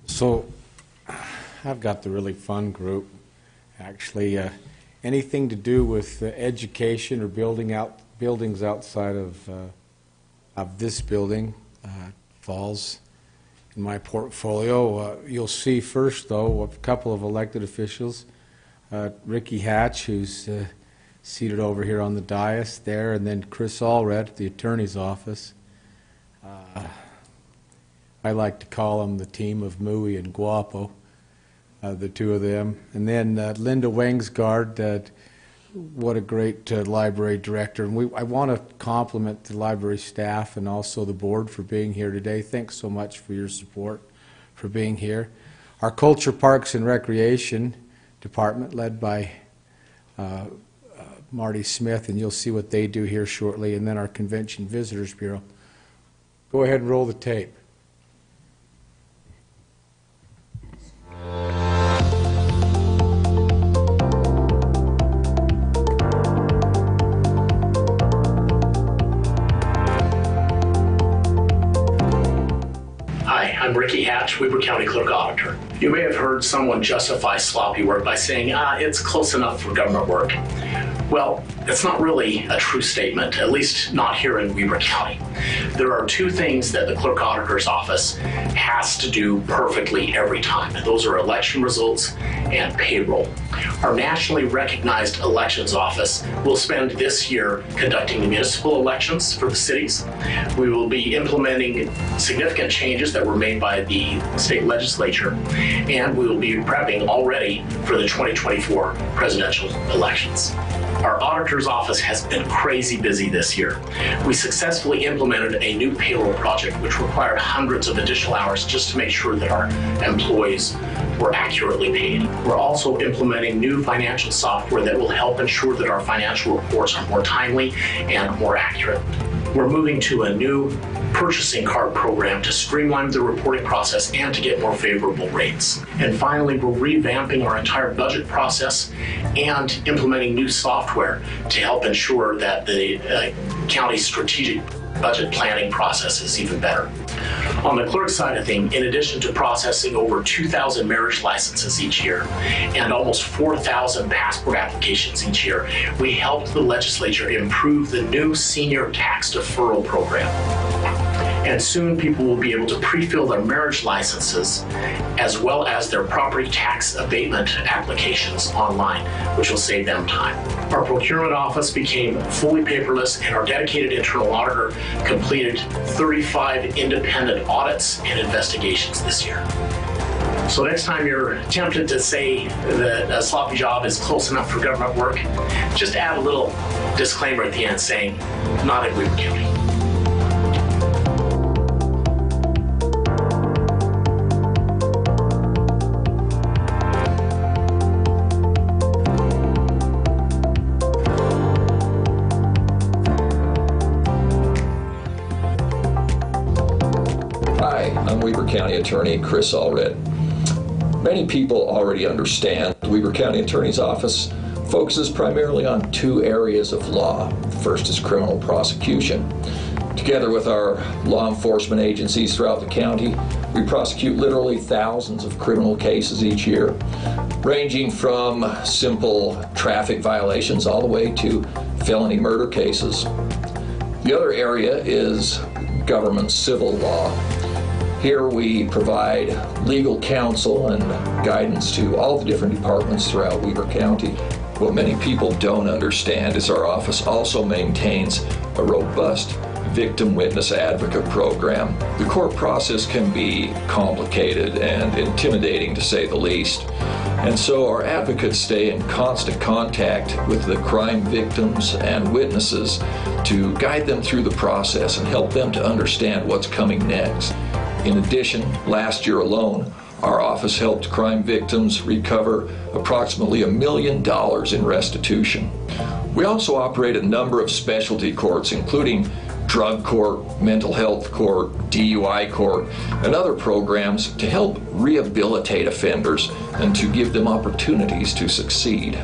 So I've got the really fun group. Actually, anything to do with education or buildings outside of this building falls in my portfolio. You'll see first, though, a couple of elected officials. Ricky Hatch, who's seated over here on the dais there, and then Chris Allred at the Attorney's Office. I like to call them the team of Muy and Guapo, the 2 of them. And then Linda Wengsgaard, what a great library director. And I want to compliment the library staff and also the board for being here today. Thanks so much for your support, for being here. Our Culture, Parks, and Recreation Department, led by Marty Smith, and you'll see what they do here shortly, and then our Convention Visitors Bureau. Go ahead and roll the tape.
Hi, I'm Ricky Hatch, Weber County Clerk Auditor. You may have heard someone justify sloppy work by saying, it's close enough for government work. Well, it's not really a true statement, at least not here in Weber County. There are 2 things that the Clerk Auditor's Office has to do perfectly every time, and those are election results and payroll. Our nationally recognized elections office will spend this year conducting the municipal elections for the cities. We will be implementing significant changes that were made by the state legislature, and we will be prepping already for the 2024 presidential elections. Our auditor's office has been crazy busy this year. We successfully implemented a new payroll project which required hundreds of additional hours just to make sure that our employees were accurately paid. We're also implementing new financial software that will help ensure that our financial reports are more timely and more accurate. We're moving to a new purchasing card program to streamline the reporting process and to get more favorable rates. And finally, we're revamping our entire budget process and implementing new software to help ensure that the county's strategic budget planning process is even better. On the clerk side of things, in addition to processing over 2,000 marriage licenses each year and almost 4,000 passport applications each year, we helped the legislature improve the new senior tax deferral program. And soon people will be able to pre-fill their marriage licenses as well as their property tax abatement applications online, which will save them time. Our procurement office became fully paperless, and our dedicated internal auditor completed 35 independent audits and investigations this year. So next time you're tempted to say that a sloppy job is close enough for government work, just add a little disclaimer at the end saying, not in Weber County.
Hi, I'm Weber County Attorney Chris Allred. Many people already understand the Weber County Attorney's Office focuses primarily on two areas of law. First is criminal prosecution. Together with our law enforcement agencies throughout the county, we prosecute literally thousands of criminal cases each year, ranging from simple traffic violations all the way to felony murder cases. The other area is government civil law. Here we provide legal counsel and guidance to all the different departments throughout Weber County. What many people don't understand is our office also maintains a robust victim witness advocate program. The court process can be complicated and intimidating, to say the least. And so our advocates stay in constant contact with the crime victims and witnesses to guide them through the process and help them to understand what's coming next. In addition, last year alone, our office helped crime victims recover approximately $1 million in restitution. We also operate a number of specialty courts, including drug court, mental health court, DUI court, and other programs to help rehabilitate offenders and to give them opportunities to succeed.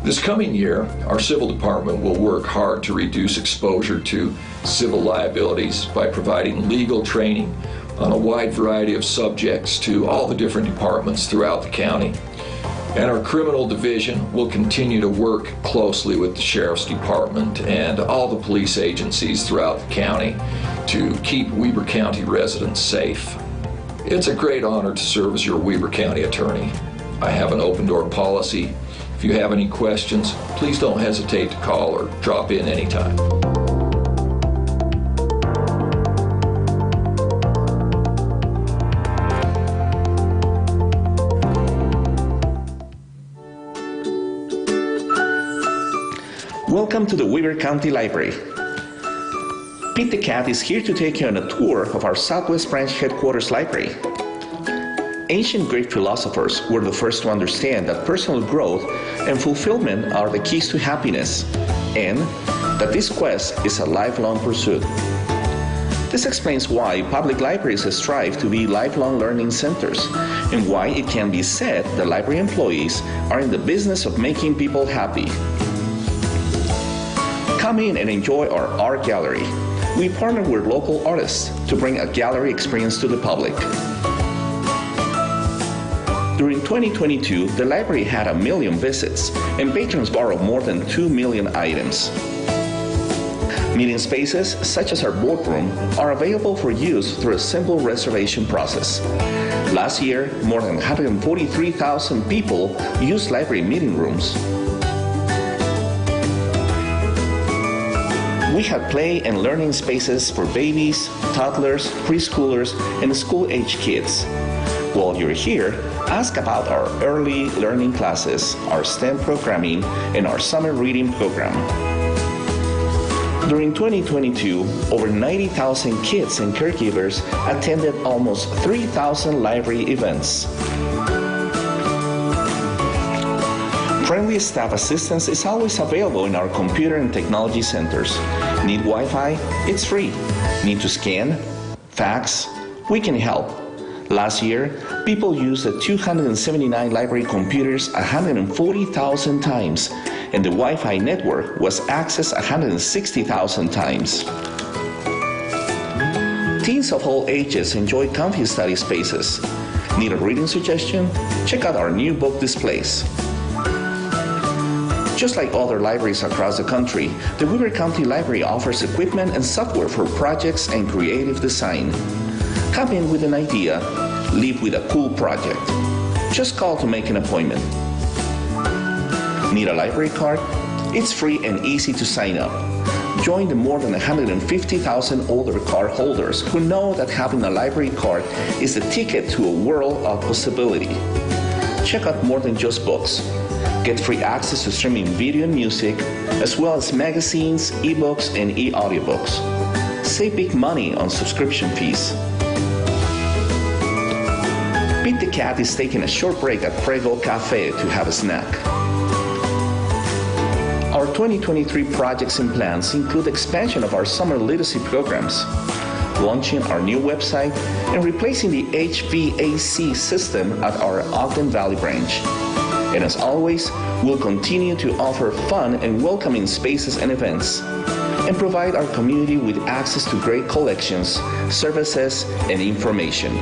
This coming year, our civil department will work hard to reduce exposure to civil liabilities by providing legal training on a wide variety of subjects to all the different departments throughout the county. And our criminal division will continue to work closely with the Sheriff's Department and all the police agencies throughout the county to keep Weber County residents safe. It's a great honor to serve as your Weber County attorney. I have an open door policy. If you have any questions, please don't hesitate to call or drop in anytime.
Welcome to the Weber County Library. Pete the Cat is here to take you on a tour of our Southwest Branch Headquarters Library. Ancient Greek philosophers were the first to understand that personal growth and fulfillment are the keys to happiness, and that this quest is a lifelong pursuit. This explains why public libraries strive to be lifelong learning centers, and why it can be said that library employees are in the business of making people happy. Come in and enjoy our art gallery. We partner with local artists to bring a gallery experience to the public. During 2022, the library had 1 million visits, and patrons borrowed more than 2 million items. Meeting spaces, such as our boardroom, are available for use through a simple reservation process. Last year, more than 143,000 people used library meeting rooms. We have play and learning spaces for babies, toddlers, preschoolers, and school-age kids. While you're here, ask about our early learning classes, our STEM programming, and our summer reading program. During 2022, over 90,000 kids and caregivers attended almost 3,000 library events. Friendly staff assistance is always available in our computer and technology centers. Need Wi-Fi? It's free. Need to scan? Fax? We can help. Last year, people used the 279 library computers 140,000 times, and the Wi-Fi network was accessed 160,000 times. Teens of all ages enjoy comfy study spaces. Need a reading suggestion? Check out our new book displays. Just like other libraries across the country, the Weber County Library offers equipment and software for projects and creative design. Come in with an idea, leave with a cool project. Just call to make an appointment. Need a library card? It's free and easy to sign up. Join the more than 150,000 older card holders who know that having a library card is the ticket to a world of possibility. Check out more than just books. Get free access to streaming video and music, as well as magazines, ebooks, and e-audiobooks. Save big money on subscription fees. Pete the Cat is taking a short break at Prego Cafe to have a snack. Our 2023 projects and plans include expansion of our summer literacy programs. launching our new website, and replacing the HVAC system at our Ogden Valley branch. And as always, we'll continue to offer fun and welcoming spaces and events, and provide our community with access to great collections, services, and information.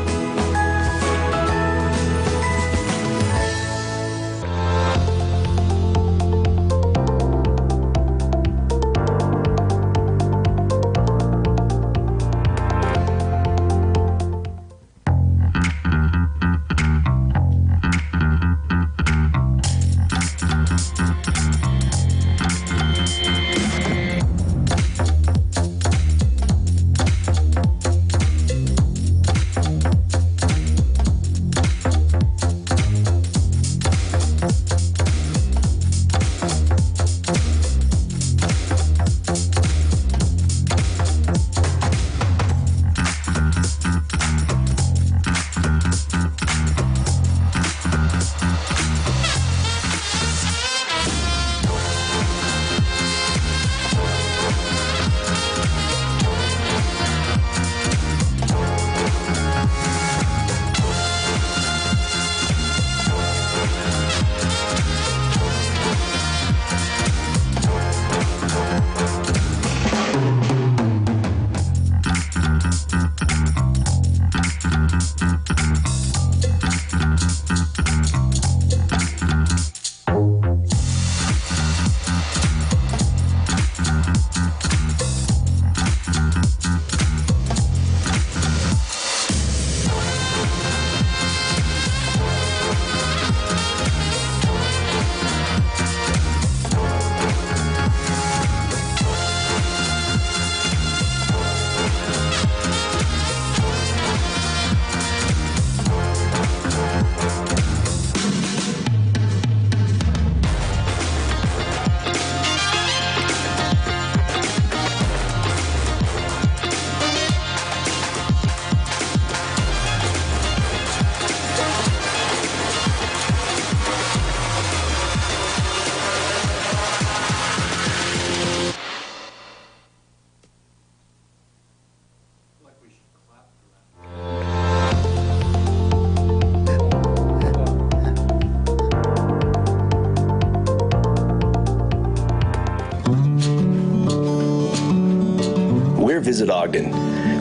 Visit Ogden.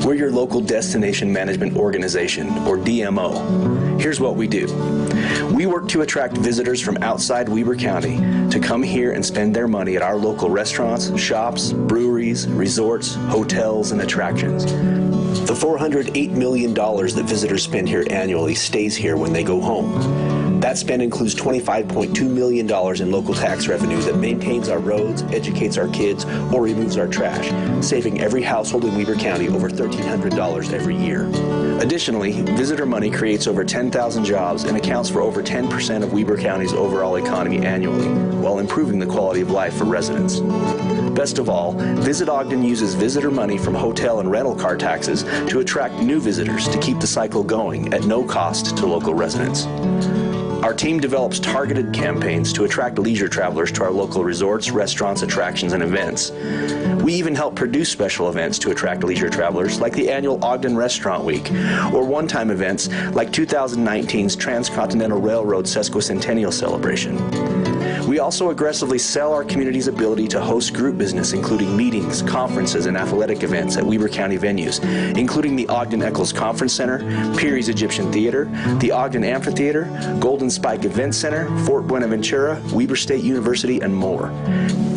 We're your local destination management organization, or DMO. Here's what we do. We work to attract visitors from outside Weber County to come here and spend their money at our local restaurants, shops, breweries, resorts, hotels, and attractions. The $408 million that visitors spend here annually stays here when they go home. That spend includes $25.2 million in local tax revenue that maintains our roads, educates our kids, or removes our trash, saving every household in Weber County over $1,300 every year. Additionally, visitor money creates over 10,000 jobs and accounts for over 10% of Weber County's overall economy annually, while improving the quality of life for residents. Best of all, Visit Ogden uses visitor money from hotel and rental car taxes to attract new visitors to keep the cycle going at no cost to local residents. Our team develops targeted campaigns to attract leisure travelers to our local resorts, restaurants, attractions, and events. We even help produce special events to attract leisure travelers, like the annual Ogden Restaurant Week, or one-time events like 2019's Transcontinental Railroad Sesquicentennial Celebration. We also aggressively sell our community's ability to host group business, including meetings, conferences, and athletic events at Weber County venues, including the Ogden Eccles Conference Center, Peary's Egyptian Theater, the Ogden Amphitheater, Golden Spike Event Center, Fort Buenaventura, Weber State University, and more.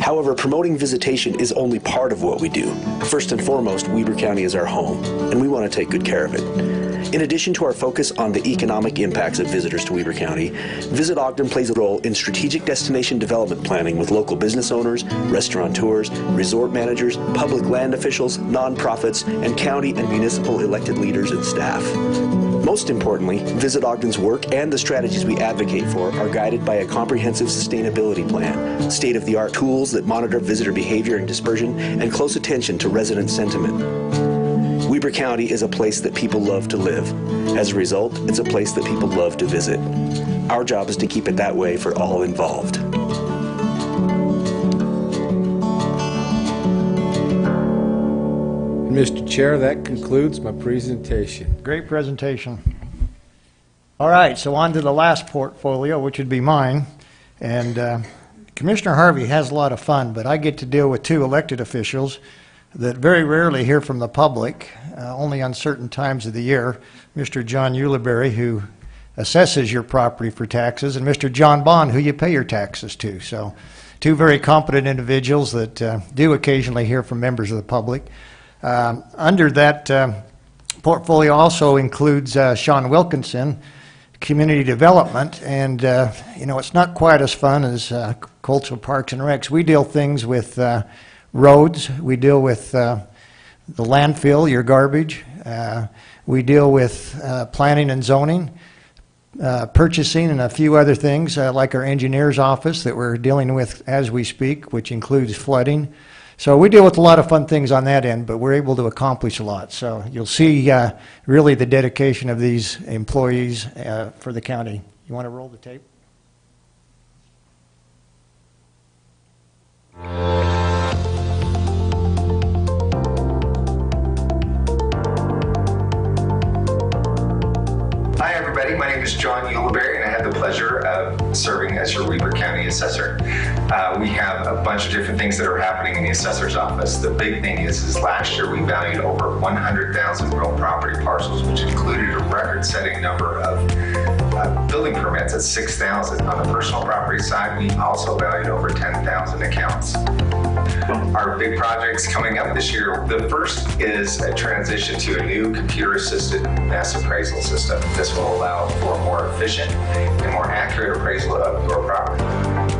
However, promoting visitation is only part of what we do. First and foremost, Weber County is our home, and we want to take good care of it. In addition to our focus on the economic impacts of visitors to Weber County, Visit Ogden plays a role in strategic destination development planning with local business owners, restaurateurs, resort managers, public land officials, nonprofits, and county and municipal elected leaders and staff. Most importantly, Visit Ogden's work and the strategies we advocate for are guided by a comprehensive sustainability plan, state-of-the-art tools that monitor visitor behavior and dispersion, and close attention to resident sentiment. Weber County is a place that people love to live. As a result, it's a place that people love to visit. Our job is to keep it that way for all involved.
Mr. Chair, that concludes my presentation.
Great presentation. All right, so on to the last portfolio, which would be mine. And Commissioner Harvey has a lot of fun, but I get to deal with two elected officials that very rarely hear from the public, only on certain times of the year. Mr. John Ulibarri, who assesses your property for taxes, and Mr. John Bond, who you pay your taxes to. So two very competent individuals that do occasionally hear from members of the public. Under that portfolio also includes Sean Wilkinson, Community Development, and it's not quite as fun as Coastal Parks and Recs. We deal things with roads, we deal with the landfill, your garbage, we deal with planning and zoning, purchasing, and a few other things like our engineer's office that we're dealing with as we speak, which includes flooding. So we deal with a lot of fun things on that end, but we're able to accomplish a lot. So you'll see really the dedication of these employees for the county. You want to roll the tape?
Hi everybody, my name is John Ulibarri and I have the pleasure of serving as your Weber County Assessor. We have a bunch of different things that are happening in the Assessor's Office. The big thing is last year we valued over 100,000 real property parcels, which included a record-setting number of building permits at 6,000. On the personal property side, we also valued over 10,000 accounts. Our big projects coming up this year, the first is a transition to a new computer-assisted mass appraisal system. This will allow for a more efficient and more accurate appraisal of your property.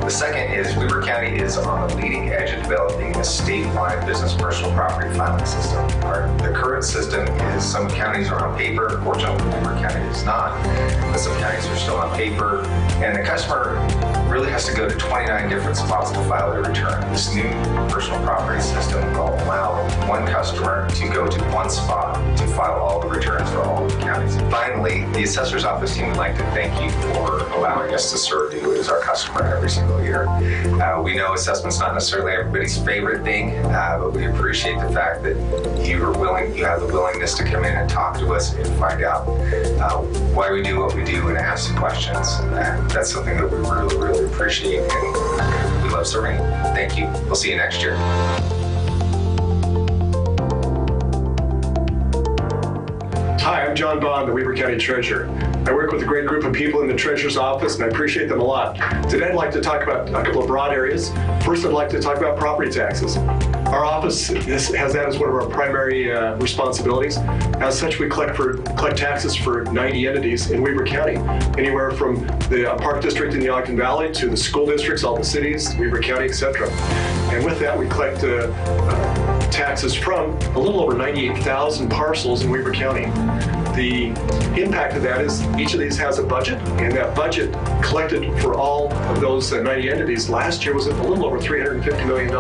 The second is Weber County is on the leading edge of developing a statewide business personal property filing system. The current system is some counties are on paper. Fortunately, Weber County is not, but some counties are still on paper, and the customer really has to go to 29 different spots to file their return. This new personal property system will allow one customer to go to one spot to file all the returns for all of the counties. Finally, the Assessor's Office team would like to thank you for allowing us to serve you as our customer every single year. We know assessment's not necessarily everybody's favorite thing, but we appreciate the fact that you have the willingness to come in and talk to us and find out why we do what we do and ask questions. That's something that we really appreciate, and we love serving you. Thank you. We'll see you next year.
Hi, I'm John Bond, the Weber County Treasurer. I work with a great group of people in the Treasurer's Office, and I appreciate them a lot. Today I'd like to talk about a couple of broad areas. First, I'd like to talk about property taxes. Our office has that as one of our primary responsibilities. As such, we collect taxes for 90 entities in Weber County, anywhere from the Park District in the Ogden Valley to the school districts, all the cities, Weber County, etc. And with that, we collect taxes from a little over 98,000 parcels in Weber County. The impact of that is each of these has a budget, and that budget collected for all of those 90 entities last year was a little over $350 million.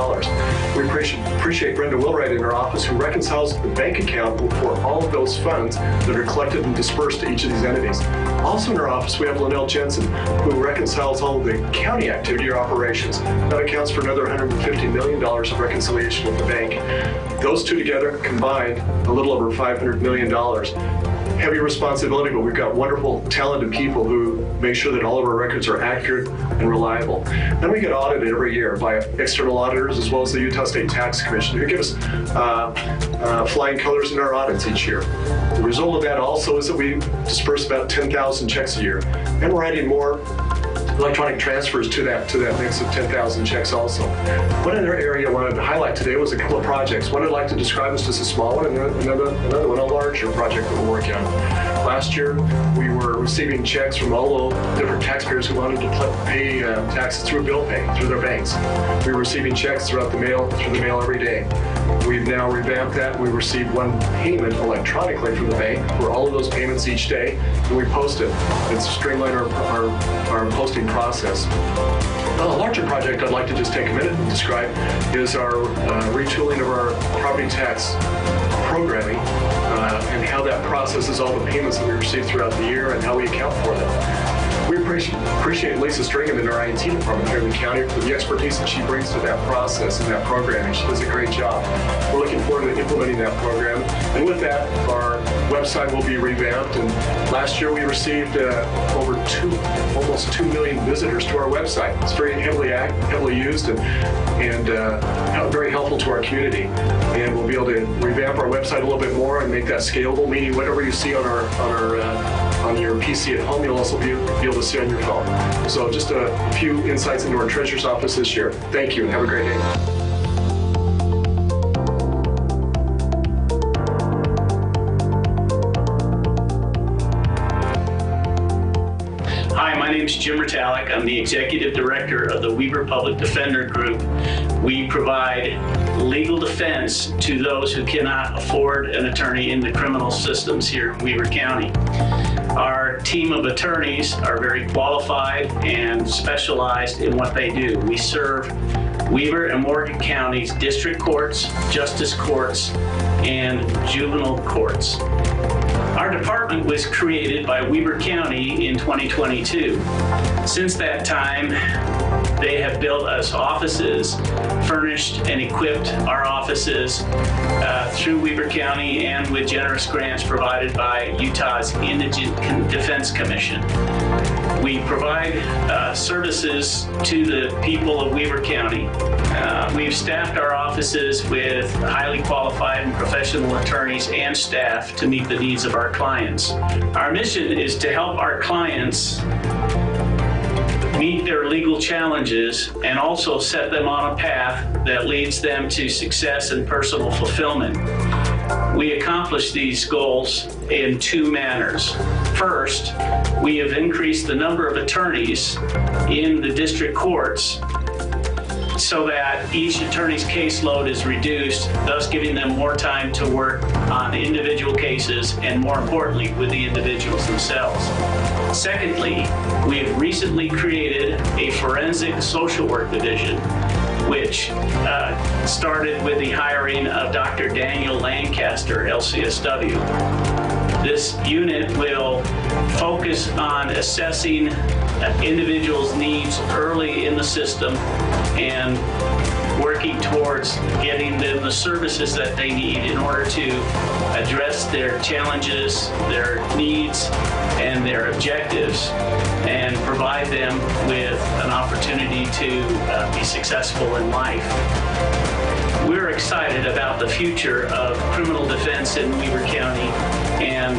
We appreciate Brenda Wilwright in our office, who reconciles the bank account for all of those funds that are collected and dispersed to each of these entities. Also in our office, we have Linnell Jensen, who reconciles all of the county activity or operations. That accounts for another $150 million of reconciliation with the bank. Those two together combined a little over $500 million. Heavy responsibility, but we've got wonderful, talented people who make sure that all of our records are accurate and reliable. Then we get audited every year by external auditors as well as the Utah State Tax Commission, who give us flying colors in our audits each year. The result of that also is that we disperse about 10,000 checks a year, and we're adding more electronic transfers to that mix of 10,000 checks also. One other area I wanted to highlight today was a couple of projects. One I'd like to describe as just a small one, and another one a larger project that we're working on. Last year, we were receiving checks from all the different taxpayers who wanted to pay taxes through bill pay, through their banks. We were receiving checks through the mail every day. We've now revamped that. We receive one payment electronically from the bank for all of those payments each day, and we post it. It's streamlined our posting process. Now, a larger project I'd like to just take a minute and describe is our retooling of our property tax programming and how that processes all the payments that we receive throughout the year and how we account for them. We appreciate Lisa Stringham in our IT department here in the county for the expertise that she brings to that process and that programming. She does a great job. We're looking forward to implementing that program. And with that, our website will be revamped. And last year we received almost 2 million visitors to our website. It's very heavily used and very helpful to our community. And we'll be able to revamp our website a little bit more and make that scalable, meaning whatever you see on your PC at home, you'll also be able to see on your phone. So just a few insights into our treasurer's office this year. Thank you and have a great day.
Hi, my name is Jim Ritalik. I'm the Executive Director of the Weber Public Defender Group. We provide legal defense to those who cannot afford an attorney in the criminal systems here in Weber County. Our team of attorneys are very qualified and specialized in what they do. We serve Weber and Morgan County's district courts, justice courts, and juvenile courts. Our department was created by Weber County in 2022. Since that time, they have built us offices, furnished and equipped our offices through Weber County and with generous grants provided by Utah's Indigent Defense Commission. We provide services to the people of Weber County. We've staffed our offices with highly qualified and professional attorneys and staff to meet the needs of our clients. Our mission is to help our clients meet their legal challenges and also set them on a path that leads them to success and personal fulfillment. We accomplish these goals in two manners. First, we have increased the number of attorneys in the district courts so that each attorney's caseload is reduced, thus giving them more time to work on individual cases and, more importantly, with the individuals themselves. Secondly, we have recently created a forensic social work division, which started with the hiring of Dr. Daniel Lancaster, LCSW. This unit will focus on assessing individuals' needs early in the system and working towards getting them the services that they need in order to address their challenges, their needs, and their objectives, and provide them with an opportunity to be successful in life. We're excited about the future of criminal defense in Weber County and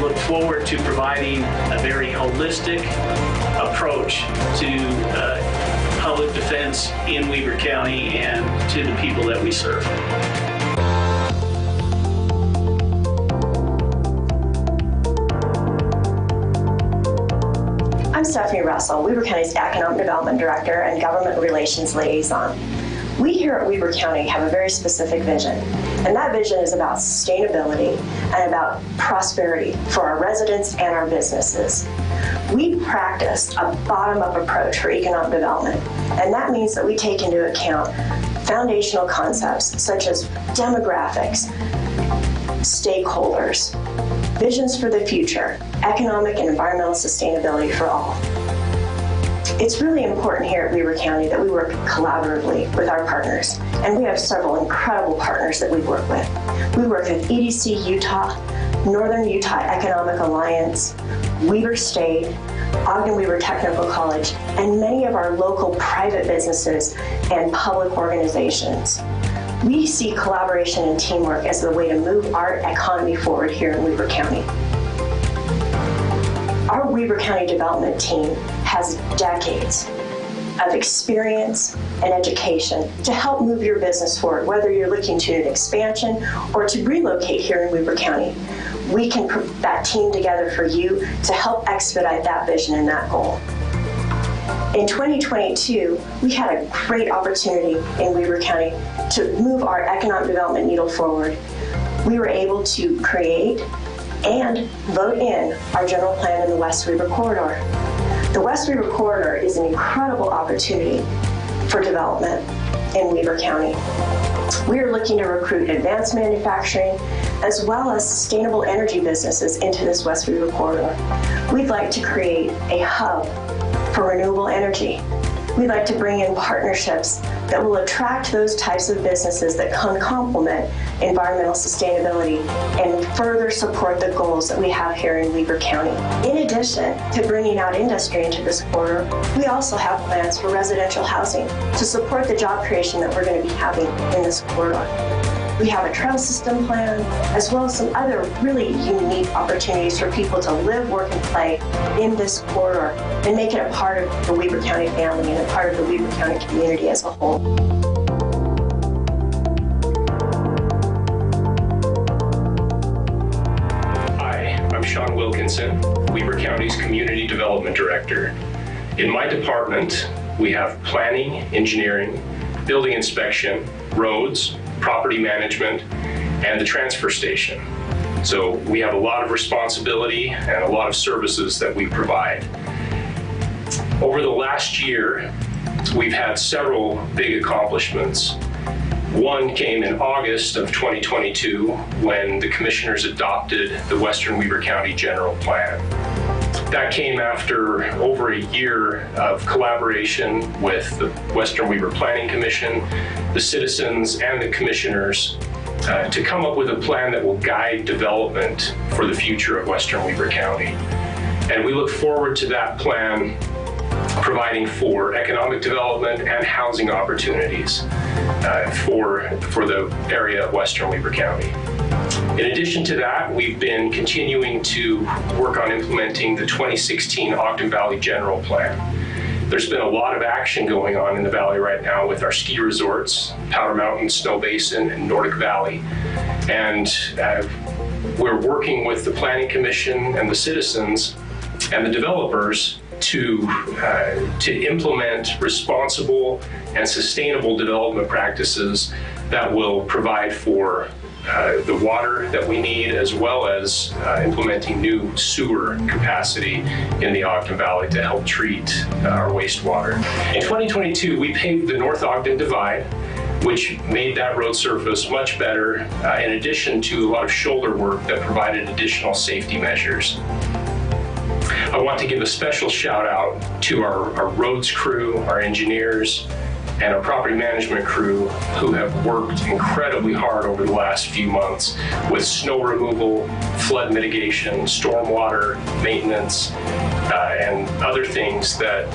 look forward to providing a very holistic approach to public defense in Weber County and to the people that we serve.
I'm Stephanie Russell, Weber County's Economic Development Director and Government Relations Liaison. We here at Weber County have a very specific vision, and that vision is about sustainability and about prosperity for our residents and our businesses. We practice a bottom-up approach for economic development, and that means that we take into account foundational concepts such as demographics, stakeholders, visions for the future, economic and environmental sustainability for all. It's really important here at Weber County that we work collaboratively with our partners, and we have several incredible partners that we work with. We work with EDC Utah, Northern Utah Economic Alliance, Weber State, Ogden Weber Technical College, and many of our local private businesses and public organizations. We see collaboration and teamwork as the way to move our economy forward here in Weber County. Our Weber County development team has decades of experience and education to help move your business forward, whether you're looking to an expansion or to relocate here in Weber County. We can put that team together for you to help expedite that vision and that goal. In 2022, we had a great opportunity in Weber County to move our economic development needle forward. We were able to create and vote in our general plan in the West Weber Corridor. The West Weber Corridor is an incredible opportunity for development in Weber County. We are looking to recruit advanced manufacturing as well as sustainable energy businesses into this West Weaver corridor. We'd like to create a hub for renewable energy. We'd like to bring in partnerships that will attract those types of businesses that can complement environmental sustainability and further support the goals that we have here in Weber County. In addition to bringing out industry into this corridor, we also have plans for residential housing to support the job creation that we're going to be having in this corridor. We have a trail system plan, as well as some other really unique opportunities for people to live, work, and play in this corridor and make it a part of the Weber County family and a part of the Weber County community as a whole.
Hi, I'm Sean Wilkinson, Weber County's Community Development Director. In my department, we have planning, engineering, building inspection, roads, property management, and the transfer station. So we have a lot of responsibility and a lot of services that we provide. Over the last year, we've had several big accomplishments. One came in August of 2022 when the commissioners adopted the Western Weber County General Plan. That came after over a year of collaboration with the Western Weber Planning Commission, the citizens, and the commissioners to come up with a plan that will guide development for the future of Western Weber County. And we look forward to that plan providing for economic development and housing opportunities for the area of Western Weber County. In addition to that, we've been continuing to work on implementing the 2016 Ogden Valley General Plan. There's been a lot of action going on in the valley right now with our ski resorts, Powder Mountain, Snow Basin, and Nordic Valley. And we're working with the Planning Commission and the citizens and the developers to implement responsible and sustainable development practices that will provide for the water that we need, as well as implementing new sewer capacity in the Ogden Valley to help treat our wastewater. In 2022, we paved the North Ogden Divide, which made that road surface much better, in addition to a lot of shoulder work that provided additional safety measures. I want to give a special shout out to our roads crew, our engineers, and our property management crew who have worked incredibly hard over the last few months with snow removal, flood mitigation, stormwater maintenance, and other things that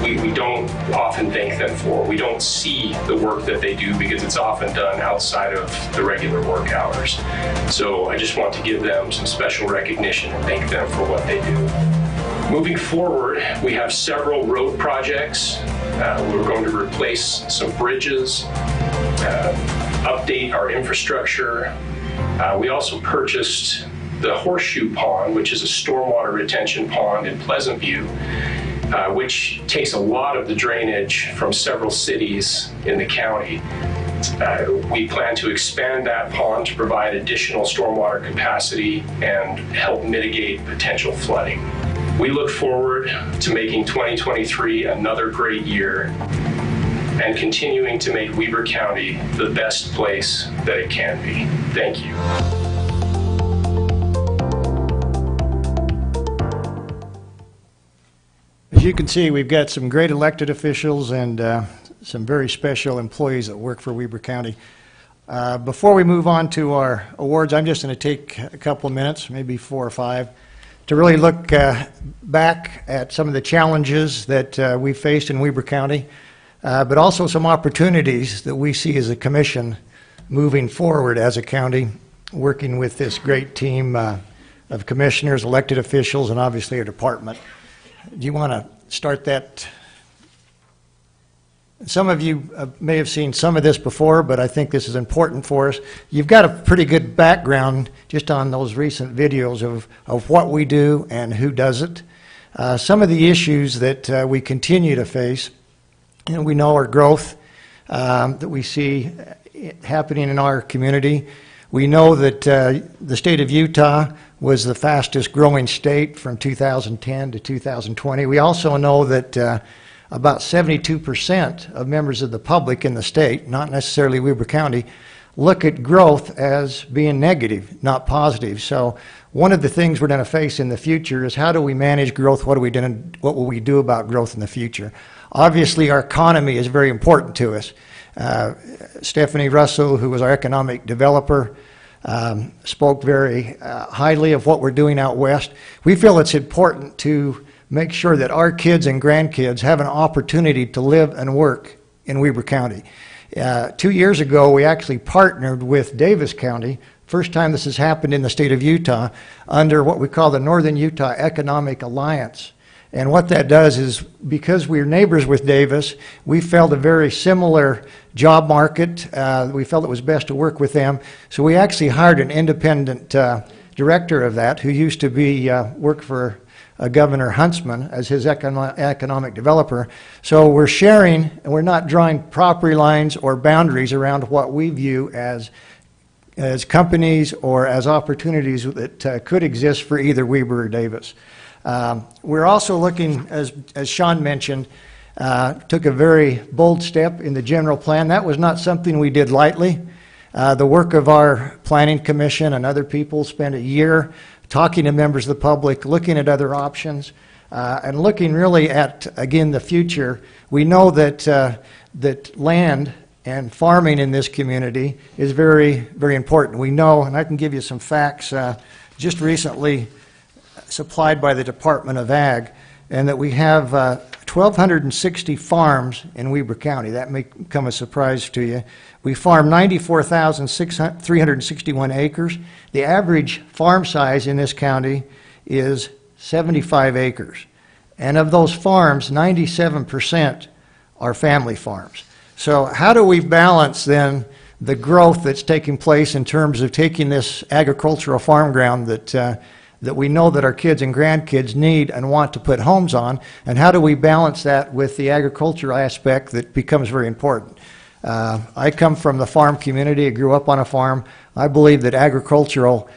we don't often thank them for. We don't see the work that they do because it's often done outside of the regular work hours. So I just want to give them some special recognition and thank them for what they do. Moving forward, we have several road projects. We're going to replace some bridges, update our infrastructure. We also purchased the Horseshoe Pond, which is a stormwater retention pond in Pleasant View, which takes a lot of the drainage from several cities in the county. We plan to expand that pond to provide additional stormwater capacity and help mitigate potential flooding. We look forward to making 2023 another great year and continuing to make Weber County the best place that it can be. Thank you.
As you can see, we've got some great elected officials and some very special employees that work for Weber County. Before we move on to our awards, I'm just going to take a couple of minutes, maybe 4 or 5, to really look back at some of the challenges that we faced in Weber County, but also some opportunities that we see as a commission moving forward as a county, working with this great team of commissioners, elected officials, and obviously our department. Do you want to start that? Some of you may have seen some of this before, but I think this is important for us. You've got a pretty good background just on those recent videos of what we do and who does it. Some of the issues that we continue to face, and we know our growth that we see happening in our community. We know that the state of Utah was the fastest growing state from 2010 to 2020. We also know that about 72% of members of the public in the state, not necessarily Weber County, look at growth as being negative, not positive. So one of the things we're going to face in the future is how do we manage growth? What will we do about growth in the future? Obviously, our economy is very important to us. Stephanie Russell, who was our economic developer, spoke very highly of what we're doing out west. We feel it's important to make sure that our kids and grandkids have an opportunity to live and work in Weber County. 2 years ago, we actually partnered with Davis County, first time this has happened in the state of Utah, under what we call the Northern Utah Economic Alliance. And what that does is, because we're neighbors with Davis, we felt a very similar job market. We felt it was best to work with them. So we actually hired an independent director of that, who used to be work for Governor Huntsman as his economic developer. So we're sharing, and we're not drawing property lines or boundaries around what we view as companies or as opportunities that could exist for either Weber or Davis. We're also looking, as Sean mentioned, took a very bold step in the general plan. That was not something we did lightly. The work of our planning commission and other people spent a year talking to members of the public, looking at other options, and looking really at, again, the future. We know that land and farming in this community is very, very important. We know, and I can give you some facts, just recently supplied by the Department of Ag, and that we have 1,260 farms in Weber County. That may come as a surprise to you. We farm 94,361 acres. The average farm size in this county is 75 acres. And of those farms, 97% are family farms. So how do we balance then the growth that's taking place in terms of taking this agricultural farm ground that we know that our kids and grandkids need and want to put homes on, and how do we balance that with the agricultural aspect that becomes very important? I come from the farm community. I grew up on a farm. I believe that agricultural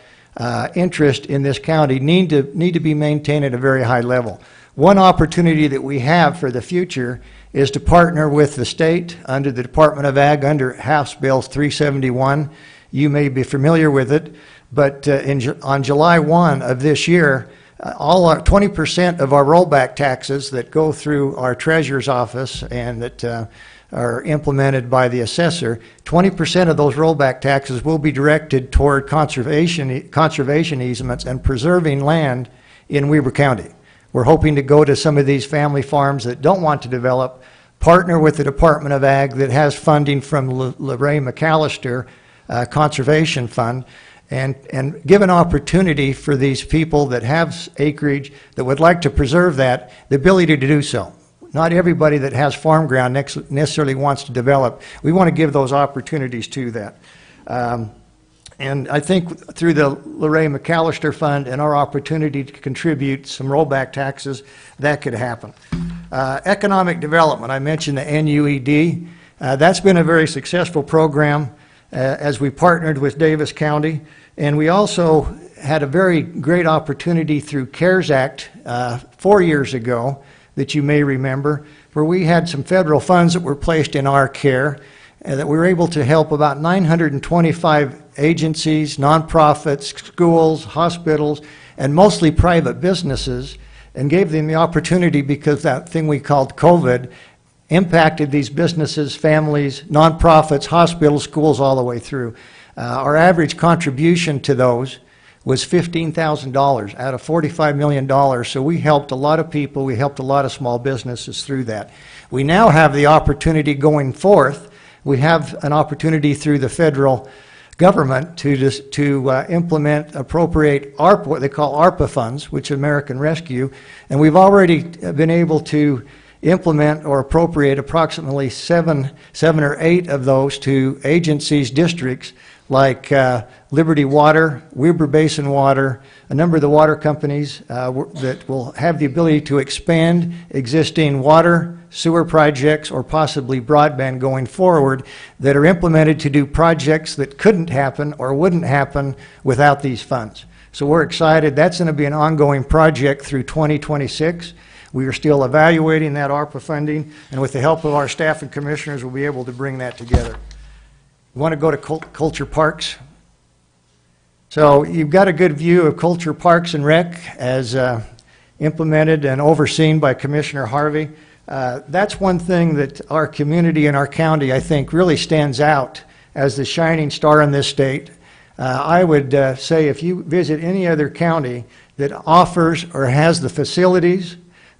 interest in this county need to be maintained at a very high level. One opportunity that we have for the future is to partner with the state under the Department of Ag, under House Bill 371. You may be familiar with it, but on July 1 of this year, all our 20% of our rollback taxes that go through our treasurer's office and that are implemented by the assessor, 20% of those rollback taxes will be directed toward conservation easements and preserving land in Weber County. We're hoping to go to some of these family farms that don't want to develop, partner with the Department of Ag that has funding from LaRae McAllister Conservation Fund, and give an opportunity for these people that have acreage that would like to preserve that, the ability to do so. Not everybody that has farm ground necessarily wants to develop. We want to give those opportunities to that. And I think through the LaRae McAllister Fund and our opportunity to contribute some rollback taxes, that could happen. Economic development, I mentioned the NUED. That's been a very successful program as we partnered with Davis County. And we also had a very great opportunity through CARES Act 4 years ago that you may remember, where we had some federal funds that were placed in our care, and that we were able to help about 925 agencies, nonprofits, schools, hospitals, and mostly private businesses, and gave them the opportunity, because that thing we called COVID impacted these businesses, families, nonprofits, hospitals, schools, all the way through. Our average contribution to those was $15,000 out of $45 million. So we helped a lot of people. We helped a lot of small businesses through that. We now have the opportunity going forth. We have an opportunity through the federal government to implement, appropriate ARPA, what they call ARPA funds, which is American Rescue. And we've already been able to implement or appropriate approximately seven or eight of those to agencies, districts, like Liberty Water, Weber Basin Water, a number of the water companies that will have the ability to expand existing water, sewer projects, or possibly broadband going forward, that are implemented to do projects that couldn't happen or wouldn't happen without these funds. So we're excited. That's going to be an ongoing project through 2026. We are still evaluating that ARPA funding, and with the help of our staff and commissioners, we'll be able to bring that together. You want to go to Culture Parks? So you've got a good view of Culture Parks and Rec as implemented and overseen by Commissioner Harvey. That's one thing that our community and our county, I think, really stands out as the shining star in this state. I would say if you visit any other county that offers or has the facilities,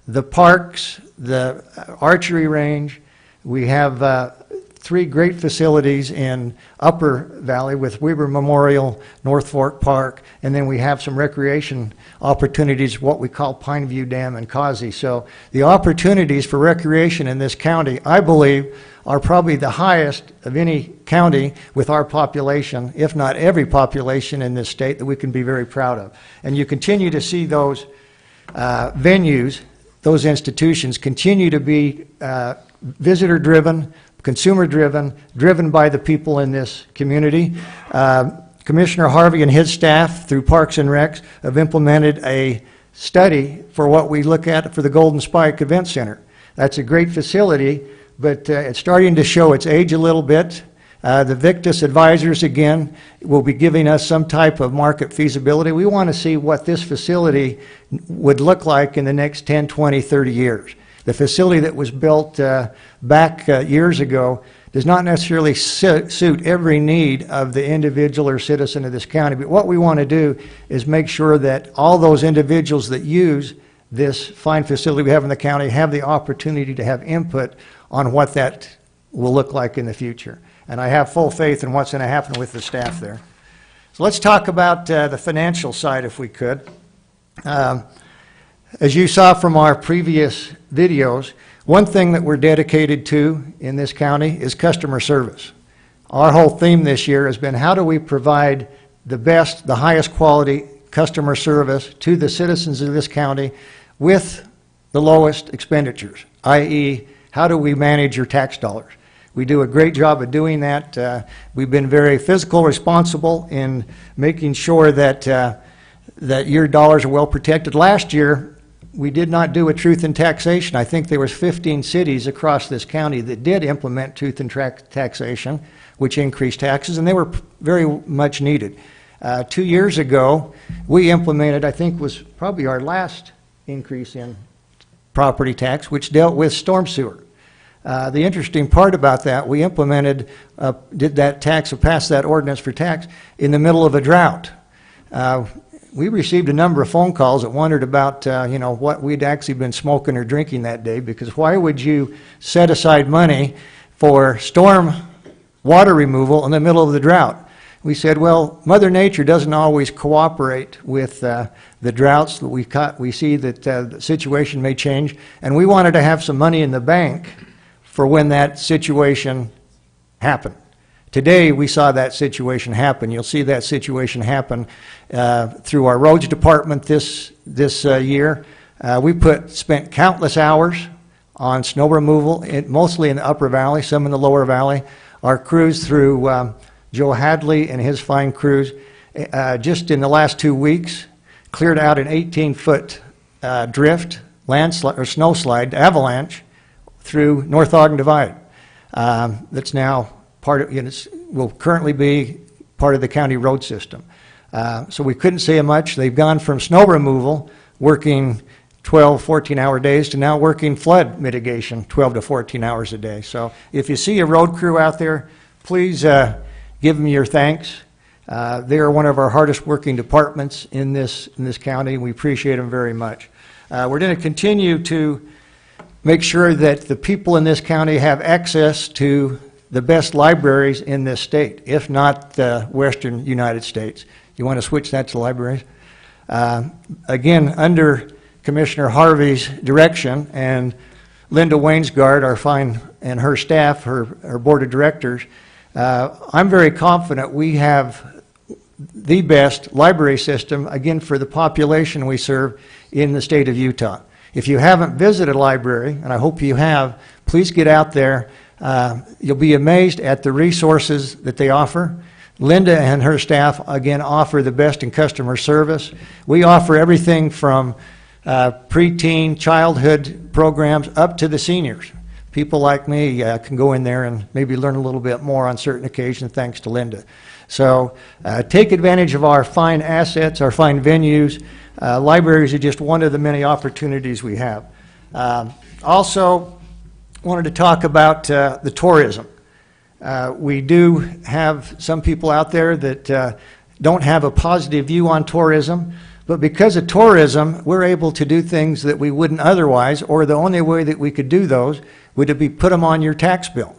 the parks, the archery range, we have 3 great facilities in Upper Valley with Weber Memorial, North Fork Park, and then we have some recreation opportunities, what we call Pine View Dam and Causey. So the opportunities for recreation in this county, I believe, are probably the highest of any county with our population, if not every population in this state, that we can be very proud of. And you continue to see those venues, those institutions continue to be visitor-driven, consumer-driven, driven by the people in this community. Commissioner Harvey and his staff, through Parks and Recs, have implemented a study for what we look at for the Golden Spike Event Center. That's a great facility, but it's starting to show its age a little bit. The Victus advisors, again, will be giving us some type of market feasibility. We want to see what this facility would look like in the next 10, 20, 30 years. The facility that was built back years ago does not necessarily suit every need of the individual or citizen of this county. But what we want to do is make sure that all those individuals that use this fine facility we have in the county have the opportunity to have input on what that will look like in the future. And I have full faith in what's going to happen with the staff there. So let's talk about the financial side if we could. As you saw from our previous videos, one thing that we're dedicated to in this county is customer service. Our whole theme this year has been how do we provide the best, the highest quality customer service to the citizens of this county with the lowest expenditures, i.e., how do we manage your tax dollars? We do a great job of doing that. We've been very fiscal responsible in making sure that that your dollars are well protected. Last year, we did not do a truth in taxation. I think there was 15 cities across this county that did implement truth in taxation, which increased taxes, and they were very much needed. 2 years ago, we implemented, I think was probably our last increase in property tax, which dealt with storm sewer. The interesting part about that, we implemented, did that tax, or passed that ordinance for tax in the middle of a drought. We received a number of phone calls that wondered about, you know, what we'd actually been smoking or drinking that day, because why would you set aside money for storm water removal in the middle of the drought? We said, well, Mother Nature doesn't always cooperate with the droughts that we see that the situation may change, and we wanted to have some money in the bank for when that situation happened. Today, we saw that situation happen. You'll see that situation happen through our roads department this year. We spent countless hours on snow removal, mostly in the Upper Valley, some in the Lower Valley. Our crews through Joe Hadley and his fine crews, just in the last 2 weeks, cleared out an 18-foot drift, landslide or snowslide, avalanche, through North Ogden Divide. That's now part of, will currently be part of the county road system. So we couldn't say much. They've gone from snow removal, working 12, 14-hour days, to now working flood mitigation 12 to 14 hours a day. So if you see a road crew out there, please give them your thanks. They are one of our hardest working departments in this county, and we appreciate them very much. We're going to continue to make sure that the people in this county have access to the best libraries in this state, if not the Western United States. You want to switch that to libraries? Again, under Commissioner Harvey's direction and Linda Wainsgard, our fine, and her staff, her board of directors, I'm very confident we have the best library system, again, for the population we serve in the state of Utah. If you haven't visited a library, and I hope you have, please get out there. You'll be amazed at the resources that they offer. Linda and her staff, again, offer the best in customer service. We offer everything from preteen, childhood programs up to the seniors. People like me can go in there and maybe learn a little bit more on certain occasions thanks to Linda. So take advantage of our fine assets, our fine venues. Libraries are just one of the many opportunities we have. Also, wanted to talk about the tourism. We do have some people out there that don't have a positive view on tourism, but because of tourism, we're able to do things that we wouldn't otherwise, or the only way that we could do those would be put them on your tax bill.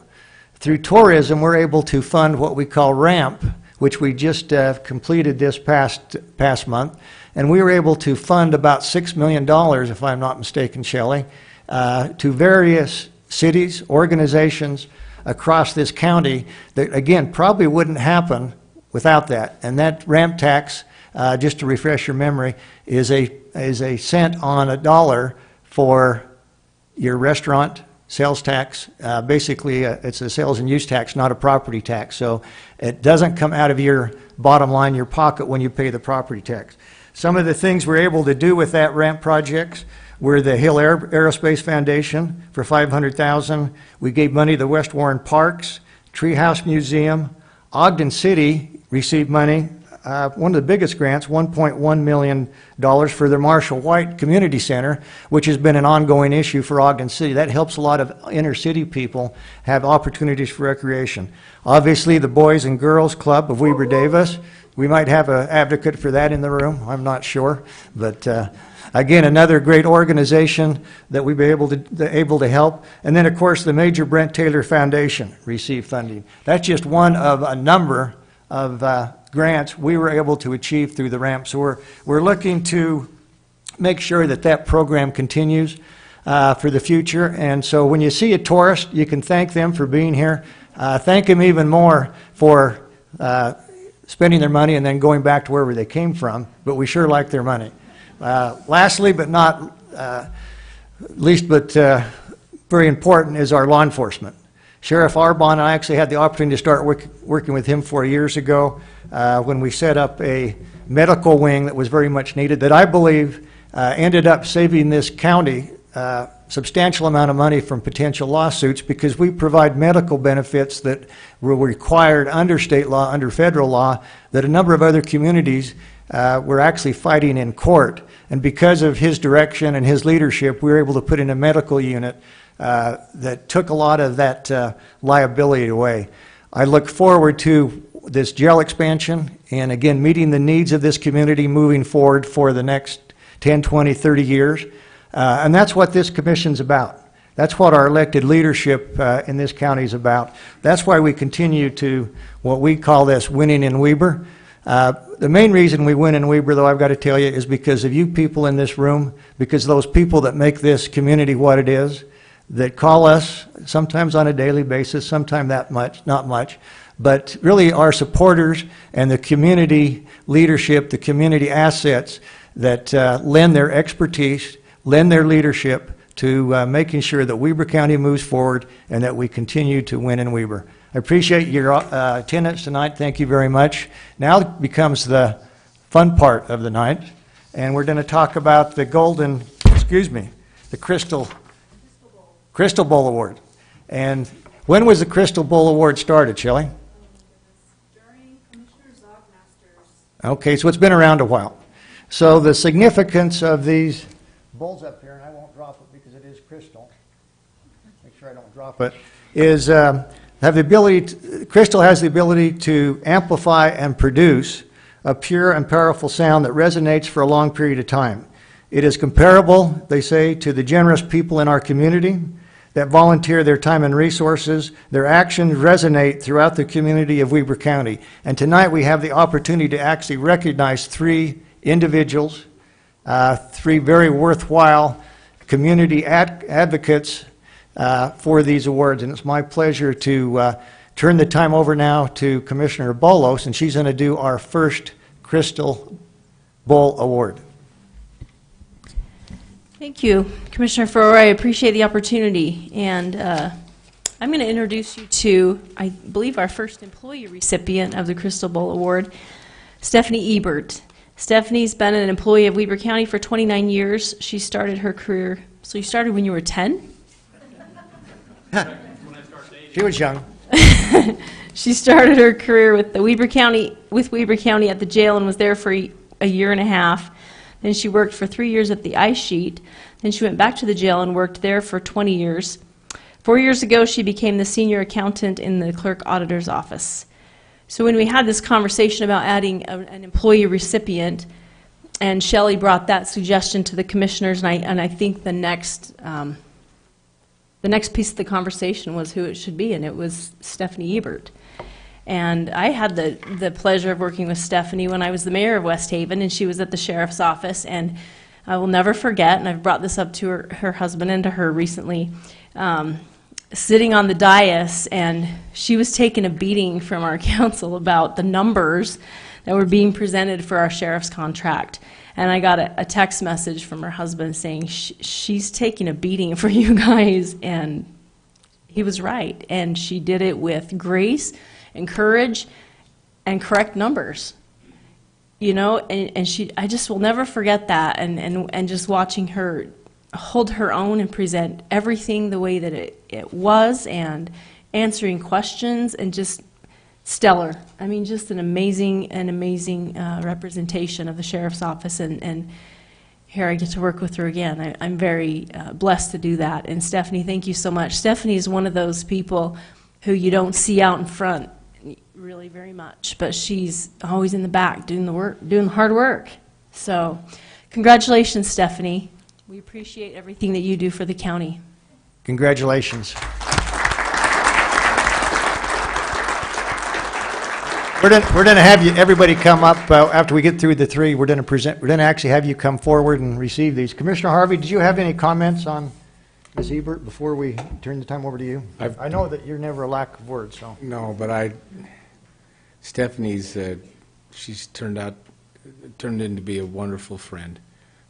Through tourism, we're able to fund what we call RAMP, which we just completed this past month, and we were able to fund about $6 million, if I'm not mistaken, Shelley, to various cities, organizations across this county that, again, probably wouldn't happen without that. And that RAMP tax, just to refresh your memory, is a cent on a dollar for your restaurant sales tax. Basically, it's a sales and use tax, not a property tax. So it doesn't come out of your bottom line, your pocket, when you pay the property tax. Some of the things we're able to do with that RAMP projects were the Hill Aerospace Foundation for $500,000. We gave money to the West Warren Parks, Treehouse Museum. Ogden City received money, one of the biggest grants, $1.1 million for their Marshall White Community Center, which has been an ongoing issue for Ogden City. That helps a lot of inner city people have opportunities for recreation. Obviously, the Boys and Girls Club of Weber Davis. We might have an advocate for that in the room. I'm not sure, but again, another great organization that we've been able to help. And then, of course, the Major Brent Taylor Foundation received funding. That's just one of a number of grants we were able to achieve through the RAMP. So we're looking to make sure that that program continues for the future. And so when you see a tourist, you can thank them for being here. Thank them even more for spending their money and then going back to wherever they came from. But we sure like their money. Lastly, but not least, but very important, is our law enforcement. Sheriff Arbon and I actually had the opportunity to start working with him 4 years ago when we set up a medical wing that was very much needed, that I believe ended up saving this county a substantial amount of money from potential lawsuits, because we provide medical benefits that were required under state law, under federal law, that a number of other communities were actually fighting in court. And because of his direction and his leadership, we were able to put in a medical unit that took a lot of that liability away. I look forward to this jail expansion and, again, meeting the needs of this community moving forward for the next 10, 20, 30 years. And that's what this commission's about. That's what our elected leadership in this county is about. That's why we continue to what we call this winning in Weber. The main reason we win in Weber, though, I've got to tell you, is because of you people in this room, because of those people that make this community what it is, that call us sometimes on a daily basis, sometimes that much, not much, but really our supporters and the community leadership, the community assets that lend their expertise, lend their leadership to making sure that Weber County moves forward and that we continue to win in Weber. I appreciate your attendance tonight. Thank you very much. Now becomes the fun part of the night, and we're going to talk about the Crystal Bowl Award. And when was the Crystal Bowl Award started, Shelley?
During Commissioner Zogmaster's.
Okay, so it's been around a while. So the significance of these bowls up here, and I won't drop it because it is crystal. Make sure I don't drop it. Is have the ability. Crystal has the ability to amplify and produce a pure and powerful sound that resonates for a long period of time. It is comparable, they say, to the generous people in our community that volunteer their time and resources. Their actions resonate throughout the community of Weber County. And tonight we have the opportunity to actually recognize 3 individuals, 3 very worthwhile community advocates for these awards. And it's my pleasure to turn the time over now to Commissioner Bolos, and she's going to do our first Crystal Bowl Award.
Thank you, Commissioner Ferrari. I appreciate the opportunity. And I'm going to introduce you to, I believe, our first employee recipient of the Crystal Bowl Award, Stephanie Ebert. Stephanie's been an employee of Weber County for 29 years. She started her career, so you started when you were 10?
She was young.
She started her career with Weber County at the jail and was there for a year and a half. Then she worked for 3 years at the ice sheet. Then she went back to the jail and worked there for 20 years. 4 years ago, she became the senior accountant in the clerk auditor's office. So when we had this conversation about adding an employee recipient, and Shelley brought that suggestion to the commissioners, and I think the next piece of the conversation was who it should be, and it was Stephanie Ebert. And I had the pleasure of working with Stephanie when I was the mayor of West Haven, and she was at the sheriff's office. And I will never forget, and I've brought this up to her husband and to her recently, sitting on the dais, and she was taking a beating from our council about the numbers that were being presented for our sheriff's contract. And I got a text message from her husband saying, she's taking a beating for you guys, and he was right. And she did it with grace and courage and correct numbers, you know, and I just will never forget that, and just watching her hold her own and present everything the way that it was, and answering questions, and just stellar. I mean, just an amazing representation of the sheriff's office, and here I get to work with her again. I'm very blessed to do that. And Stephanie, thank you so much. Stephanie is one of those people who you don't see out in front really very much, but she's always in the back doing the work, doing the hard work. So congratulations, Stephanie. We appreciate everything that you do for the county.
Congratulations. We're going to have everybody come up after we get through the three. We're going to actually have you come forward and receive these. Commissioner Harvey, did you have any comments on Ms. Ebert before we turn the time over to you? I know that you're never a lack of words. So.
No, but Stephanie's, she's turned into be a wonderful friend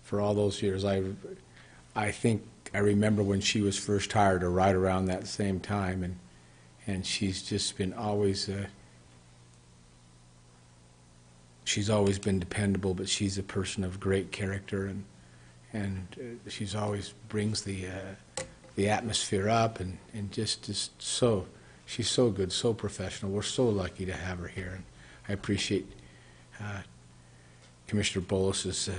for all those years. I think I remember when she was first hired, or right around that same time, and she's just been always, she's always been dependable, but she's a person of great character, and she's always brings the atmosphere up, and just so, she's so good, so professional. We're so lucky to have her here, and I appreciate Commissioner Bolus's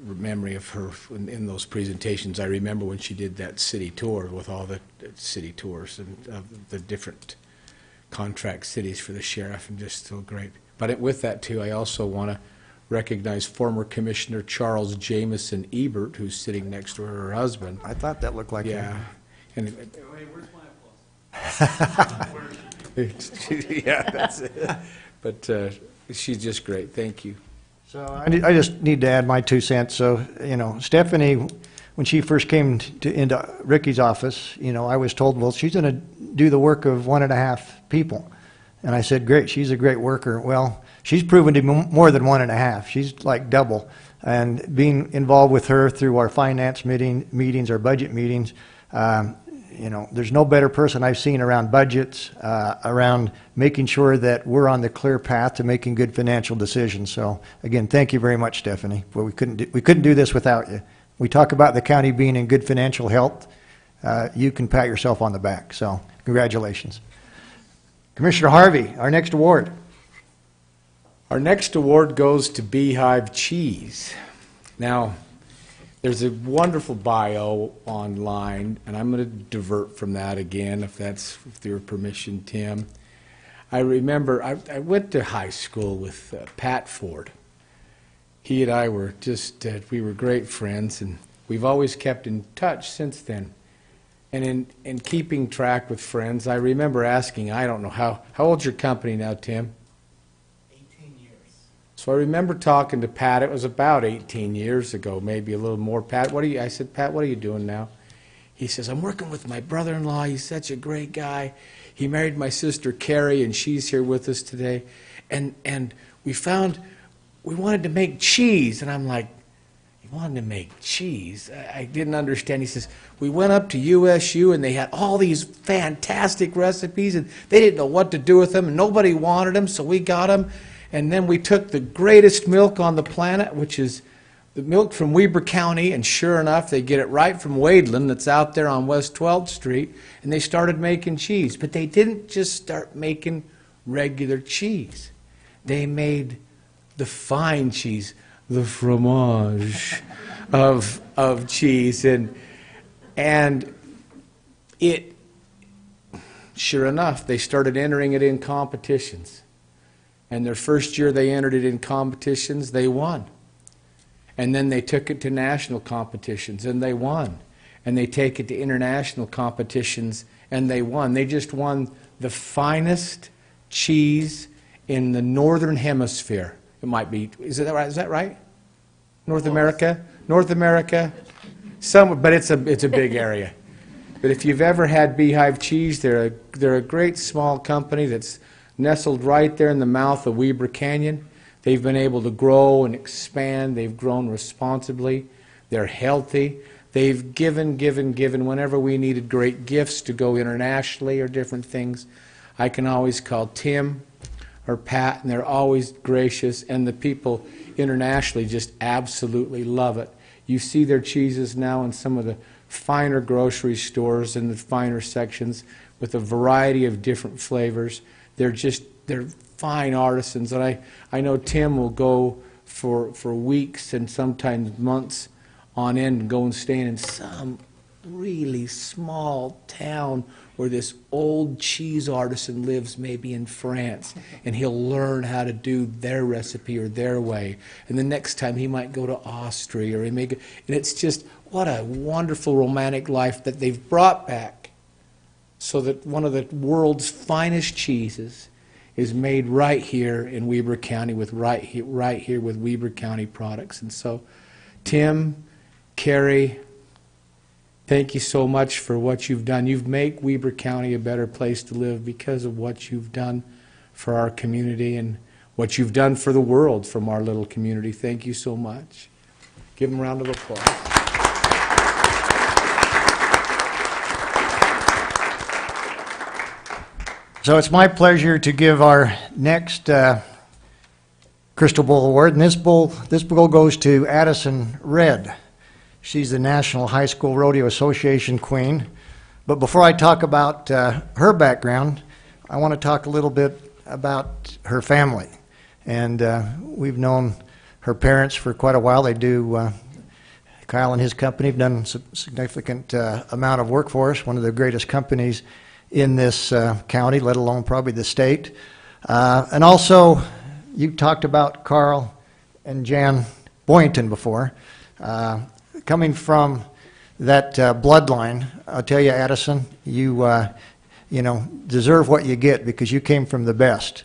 memory of her in those presentations. I remember when she did that city tour with all the city tours and of the different contract cities for the sheriff, and just so great. But with that too, I also want to recognize former Commissioner Charles Jameson Ebert, who's sitting next to her husband.
I thought that looked like him.
And
where's my applause?
Yeah, that's it. But she's just great. Thank you.
So I just need to add my 2 cents. So, you know, Stephanie, when she first came into Ricky's office, you know, I was told, well, she's going to do the work of 1.5 people. And I said, great, she's a great worker. Well, she's proven to be more than 1.5. She's like double. And being involved with her through our finance meetings, our budget meetings, you know, there's no better person I've seen around budgets, around making sure that we're on the clear path to making good financial decisions. So again, thank you very much, Stephanie. Well, we couldn't do this without you. We talk about the county being in good financial health. You can pat yourself on the back. So congratulations. Commissioner Harvey, our next award.
Our next award goes to Beehive Cheese. Now, there's a wonderful bio online, and I'm going to divert from that again, with your permission, Tim. I remember I went to high school with Pat Ford. He and I were we were great friends, and we've always kept in touch since then. And in keeping track with friends, I remember asking, I don't know, how old's your company now, Tim?
18 years.
So I remember talking to Pat. It was about 18 years ago, maybe a little more. Pat, I said, Pat, what are you doing now? He says, I'm working with my brother-in-law. He's such a great guy. He married my sister Carrie, and she's here with us today. And we wanted to make cheese. And I'm like, you wanted to make cheese? I didn't understand. He says, we went up to USU, and they had all these fantastic recipes, and they didn't know what to do with them, and nobody wanted them, so we got them. And then we took the greatest milk on the planet, which is the milk from Weber County, and sure enough, they get it right from Wadeland that's out there on West 12th Street, and they started making cheese. But they didn't just start making regular cheese. They made the fine cheese, the fromage of cheese. And it, sure enough, they started entering it in competitions. And their first year they entered it in competitions, they won. And then they took it to national competitions, and they won. And they take it to international competitions, and they won. They just won the finest cheese in the northern hemisphere. It might be, is that right? Is that right? North America? North America? But it's a big area. But if you've ever had Beehive Cheese, they're a great small company that's nestled right there in the mouth of Weber Canyon. They've been able to grow and expand. They've grown responsibly. They're healthy. They've given whenever we needed great gifts to go internationally or different things. I can always call Tim or Pat, and they're always gracious, and the people internationally just absolutely love it. You see their cheeses now in some of the finer grocery stores in the finer sections with a variety of different flavors. They're fine artisans, and I know Tim will go for weeks and sometimes months on end and go and stay in some really small town where this old cheese artisan lives, maybe in France, and he'll learn how to do their recipe or their way. And the next time he might go to Austria, or he may go, and it's just, what a wonderful romantic life that they've brought back, so that one of the world's finest cheeses is made right here in Weber County with right here with Weber County products. And so, Tim, Carrie, thank you so much for what you've done. You've made Weber County a better place to live because of what you've done for our community and what you've done for the world from our little community. Thank you so much. Give them a round of applause.
So it's my pleasure to give our next Crystal Bull Award, and this bull goes to Addison Red. She's the National High School Rodeo Association Queen. But before I talk about her background, I want to talk a little bit about her family. And we've known her parents for quite a while. They do, Kyle and his company have done a significant amount of work for us, one of the greatest companies in this county, let alone probably the state. And also, you talked about Carl and Jan Boynton before. Coming from that bloodline, I'll tell you, Addison, you deserve what you get because you came from the best.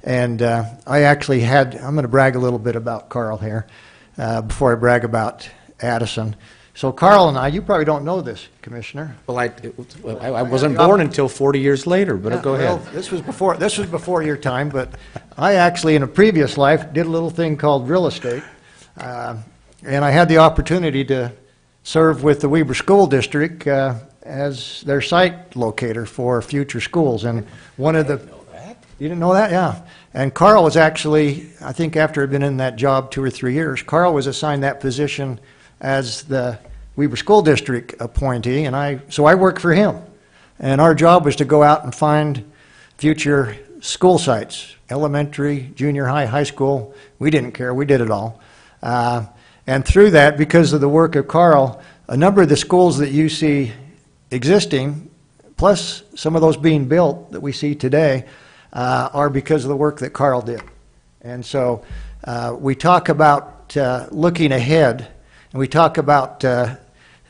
And I actually I'm going to brag a little bit about Carl here before I brag about Addison. So Carl and I, you probably don't know this, Commissioner.
Well, I wasn't born until 40 years later, but go ahead.
Well, this was before your time, but I actually, in a previous life, did a little thing called real estate. And I had the opportunity to serve with the Weber School District as their site locator for future schools. And one of the... You didn't know that? Yeah. And Carl was actually, I think after I'd been in that job 2 or 3 years, Carl was assigned that position as the Weber School District appointee, and so I worked for him. And our job was to go out and find future school sites, elementary, junior high, high school. We didn't care. We did it all. And through that, because of the work of Carl, a number of the schools that you see existing, plus some of those being built that we see today, are because of the work that Carl did. And so we talk about looking ahead, and we talk about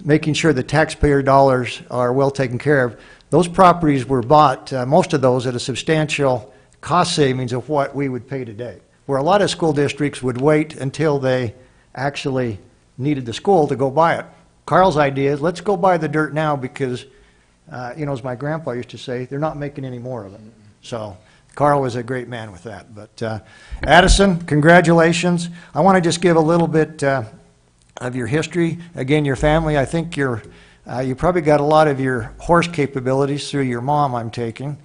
making sure the taxpayer dollars are well taken care of. Those properties were bought, most of those, at a substantial cost savings of what we would pay today, where a lot of school districts would wait until they actually needed the school to go buy it. Carl's idea is, let's go buy the dirt now because, as my grandpa used to say, they're not making any more of it. So Carl was a great man with that. But Addison, congratulations. I want to just give a little bit of your history. Again, your family, I think you probably got a lot of your horse capabilities through your mom, I'm taking.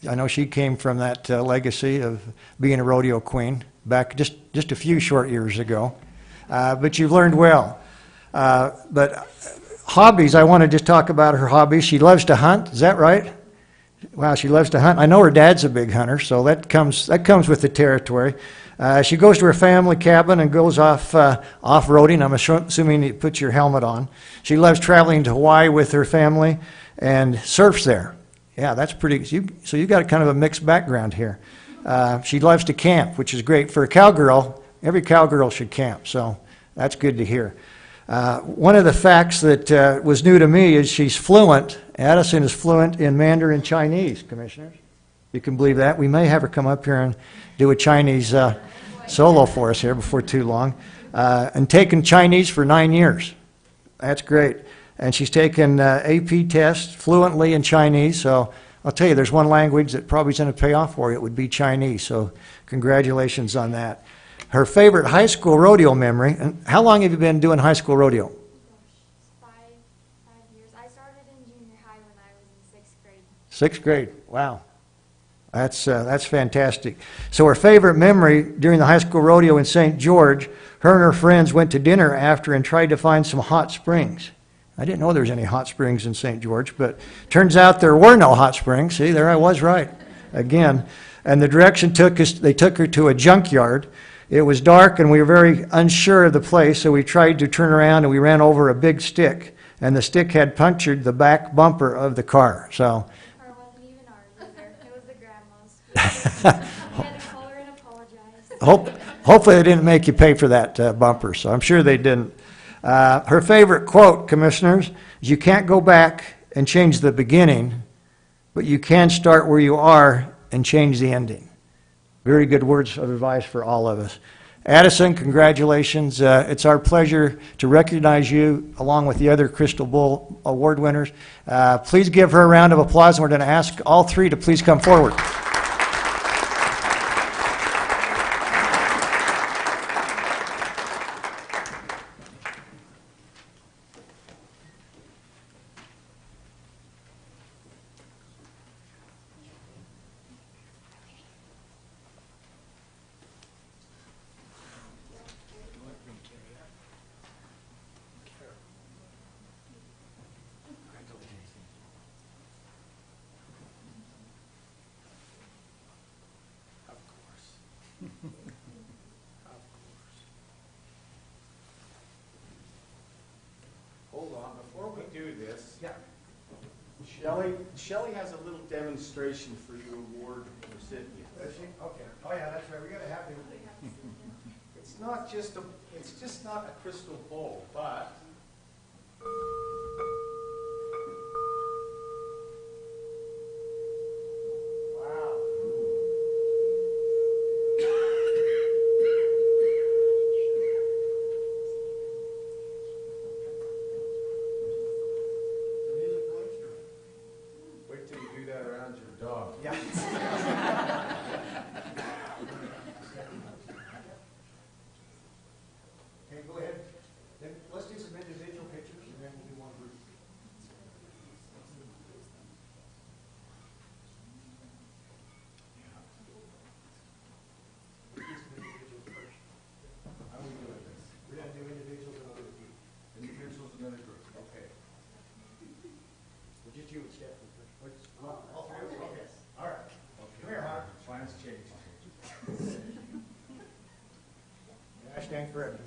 I know she came from that legacy of being a rodeo queen back just a few short years ago. But you've learned well. But hobbies, I want to just talk about her hobbies. She loves to hunt, is that right? Wow, she loves to hunt. I know her dad's a big hunter, so that comes with the territory. She goes to her family cabin and goes off-roading. I'm assuming you put your helmet on. She loves traveling to Hawaii with her family and surfs there. Yeah, that's pretty. So you've got kind of a mixed background here. She loves to camp, which is great. For a cowgirl, every cowgirl should camp, so that's good to hear. One of the facts that was new to me is she's fluent. Addison is fluent in Mandarin Chinese, Commissioners. You can believe that. We may have her come up here and do a Chinese solo for us here before too long. And taken Chinese for 9 years. That's great. And she's taken AP tests fluently in Chinese. So I'll tell you, there's one language that probably is going to pay off for you. It would be Chinese. So congratulations on that. Her favorite high school rodeo memory. And how long have you been doing high school rodeo?
5 years. I started in junior high when I was in 6th grade.
6th grade. Wow. That's fantastic. So her favorite memory during the high school rodeo in St. George, her and her friends went to dinner after and tried to find some hot springs. I didn't know there was any hot springs in St. George, but turns out there were no hot springs. See, there I was right again. And the direction they took her to a junkyard. It was dark and we were very unsure of the place, so we tried to turn around and we ran over a big stick, and the stick had punctured the back bumper of the car. So. Hopefully they didn't make you pay for that bumper, so I'm sure they didn't. Her favorite quote, Commissioners, is you can't go back and change the beginning, but you can start where you are and change the ending. Very good words of advice for all of us. Addison, congratulations. It's our pleasure to recognize you along with the other Crystal Bull Award winners. Please give her a round of applause, and we're going to ask all three to please come forward.
Hold on, before we do this, Shelley has a little demonstration for you, award recipient.
Does she? Okay. Oh yeah, that's right. We got to have it.
It's just not a crystal bowl, but.
Yeah. Okay, go ahead. Then let's do some individual pictures and then we'll do one group. How are we doing this? We're going to do individuals and other group. Individuals and other group. Okay. Well, just you and Stephanie first. All three of us? Okay. All right. Come here, Hawk.
Plans changed.
I stand corrected.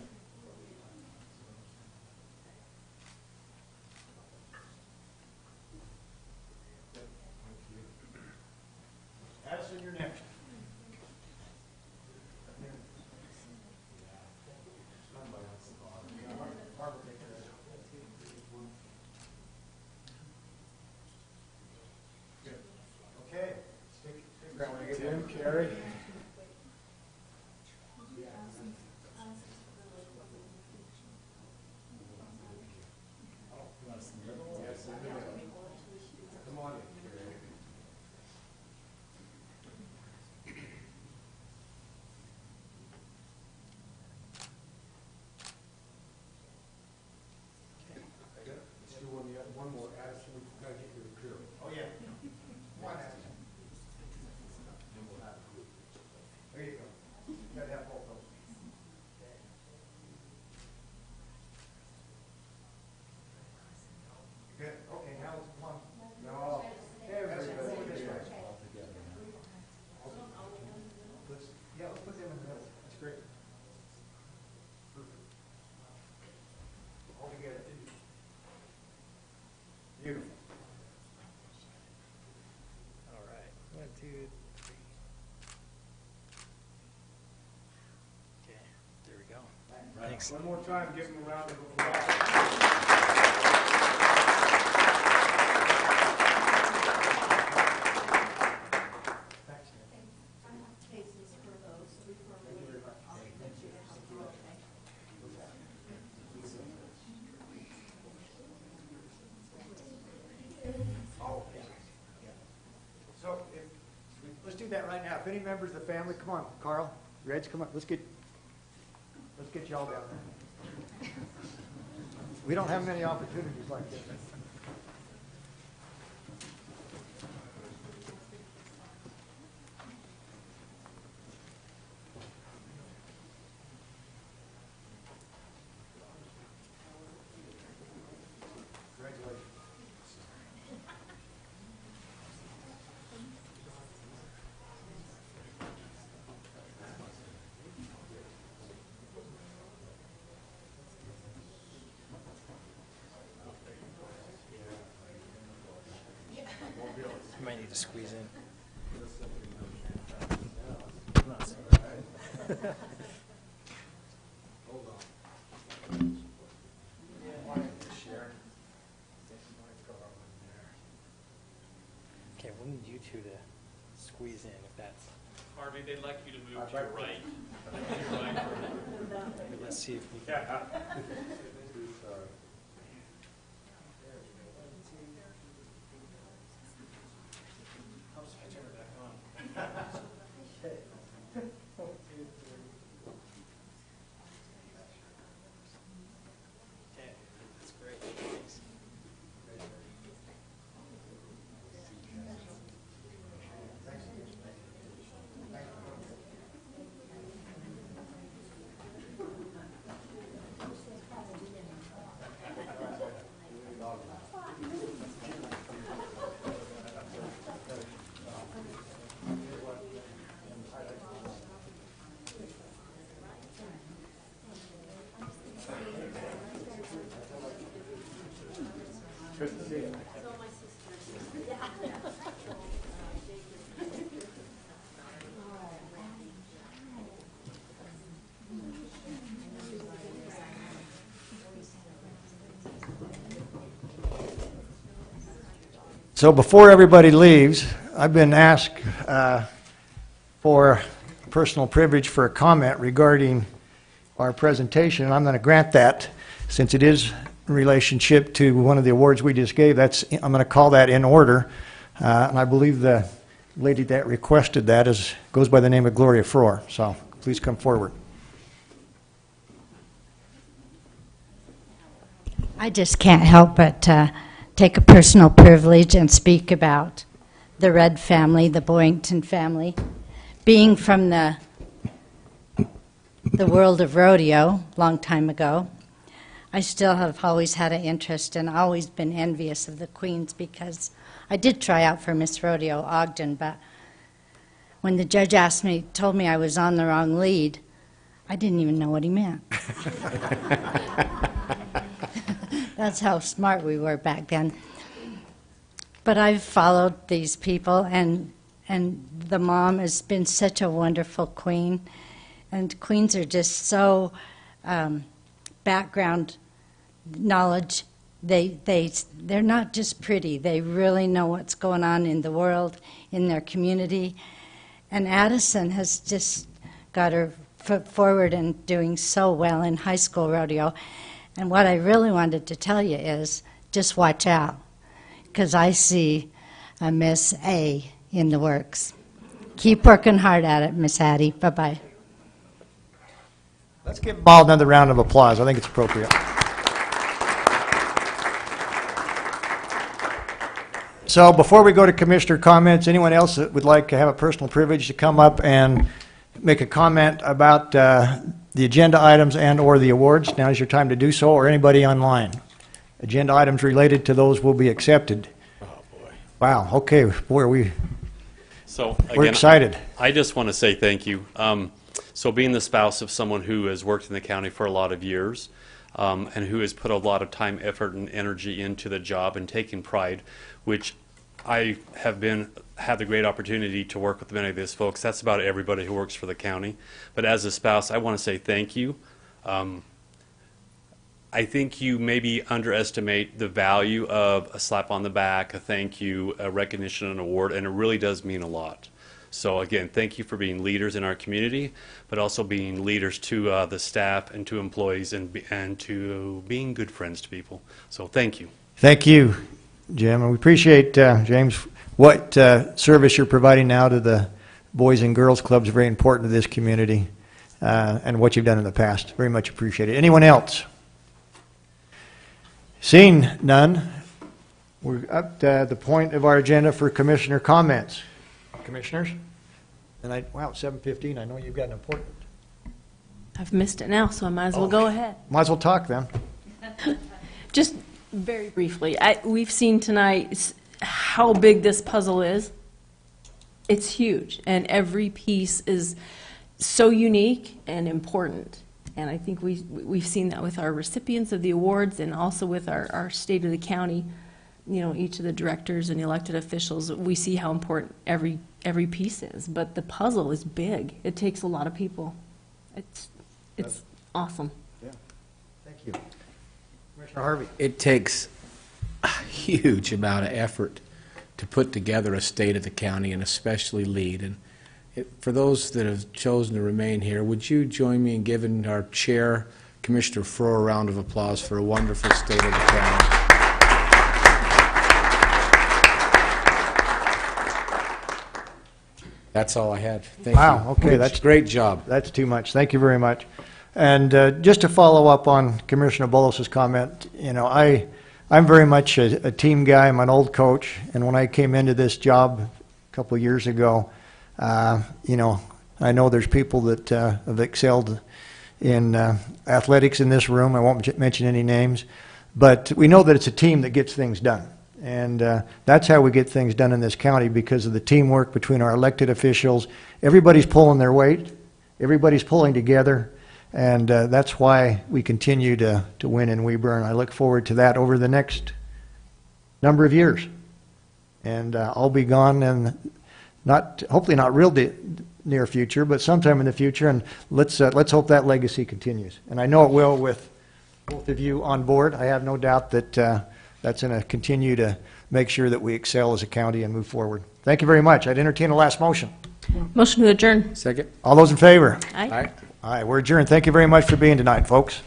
Addison, you're next. Okay.
Tim, Carrie.
Come on in. Let's do one more. Addison, we've got to get you a beer. Oh, yeah. Come on, Addison. Okay, now it's one. No, everybody this way. Yeah, let's put them in the middle. That's great. Perfect. All together. Beautiful.
All right. 1, 2, 3. Okay, there we go. Thanks.
One more time, give them a round of applause. So, let's do that right now. If any members of the family, come on, Carl, Reg, come on, let's get y'all down there. We don't have many opportunities like this. Congratulations.
You might need to squeeze in.
Hold on.
Okay, we'll need you two to squeeze in if that's.
Harvey, they'd like you to move to
I'd
your
like
right.
Let's see if we can. Okay, that's great. Thanks.
Good to see you. So before everybody leaves, I've been asked for personal privilege for a comment regarding our presentation, and I'm going to grant that since it is in relationship to one of the awards we just gave. I'm going to call that in order, and I believe the lady that requested that goes by the name of Gloria Frohr. So please come forward.
I just can't help but take a personal privilege and speak about the Red family, the Boyington family. Being from the world of rodeo, long time ago, I still have always had an interest and always been envious of the Queens because I did try out for Miss Rodeo Ogden, but when the judge told me I was on the wrong lead, I didn't even know what he meant. That's how smart we were back then. But I've followed these people, and the mom has been such a wonderful queen. And queens are just so background knowledge. They're not just pretty. They really know what's going on in the world, in their community. And Addison has just got her foot forward and doing so well in high school rodeo. And what I really wanted to tell you is just watch out, because I see a Miss A in the works. Keep working hard at it, Miss Addie. Bye-bye.
Let's give them all another round of applause. I think it's appropriate. So before we go to commissioner comments, anyone else that would like to have a personal privilege to come up and make a comment about the agenda items and or the awards, now is your time to do so, or anybody online. agenda items related to those will be accepted.
Oh, boy.
Wow, okay, boy, we're
Again,
excited.
I just want to say thank you. So being the spouse of someone who has worked in the county for a lot of years, and who has put a lot of time, effort, and energy into the job and taking pride, which I have had the great opportunity to work with many of these folks. That's about everybody who works for the county. But as a spouse, I want to say thank you. I think you maybe underestimate the value of a slap on the back, a thank you, a recognition, an award, and it really does mean a lot. So again, thank you for being leaders in our community, but also being leaders to the staff and to employees and to being good friends to people. So thank you.
Thank you, Jim, and we appreciate, James, what service you're providing now to the Boys and Girls Clubs. Very important to this community, and what you've done in the past. Very much appreciated. Anyone else? Seeing none, we're up to the point of our agenda for commissioner comments. Commissioners? And wow, it's 7:15. I know you've got an important.
I've missed it now, so I might as well go ahead.
Might as well talk then.
Just very briefly, we've seen tonight how big this puzzle is. It's huge, and every piece is so unique and important. And I think we've seen that with our recipients of the awards and also with our state of the county, you know, each of the directors and elected officials. We see how important every piece is, but the puzzle is big. It takes a lot of people. It's awesome.
Yeah, thank you. Commissioner Harvey.
It takes a huge amount of effort to put together a state of the county and especially lead. And for those that have chosen to remain here, would you join me in giving our chair, Commissioner Froh, a round of applause for a wonderful state of the county? That's all I had. Thank you.
Wow, okay, that's
great job.
That's too much. Thank you very much. And just to follow up on Commissioner Bolos's comment, you know, I'm very much a team guy. I'm an old coach, and when I came into this job a couple of years ago, you know, I know there's people that have excelled in athletics in this room. I won't mention any names, but we know that it's a team that gets things done. And that's how we get things done in this county, because of the teamwork between our elected officials. Everybody's pulling their weight. Everybody's pulling together. And that's why we continue to win in Weber. And I look forward to that over the next number of years. And I'll be gone in hopefully not real near future, but sometime in the future. And let's hope that legacy continues. And I know it will with both of you on board. I have no doubt that that's going to continue to make sure that we excel as a county and move forward. Thank you very much. I'd entertain a last motion.
Motion to adjourn.
Second.
All those in favor?
Aye.
Aye, we're adjourned. Thank you very much for being tonight, folks.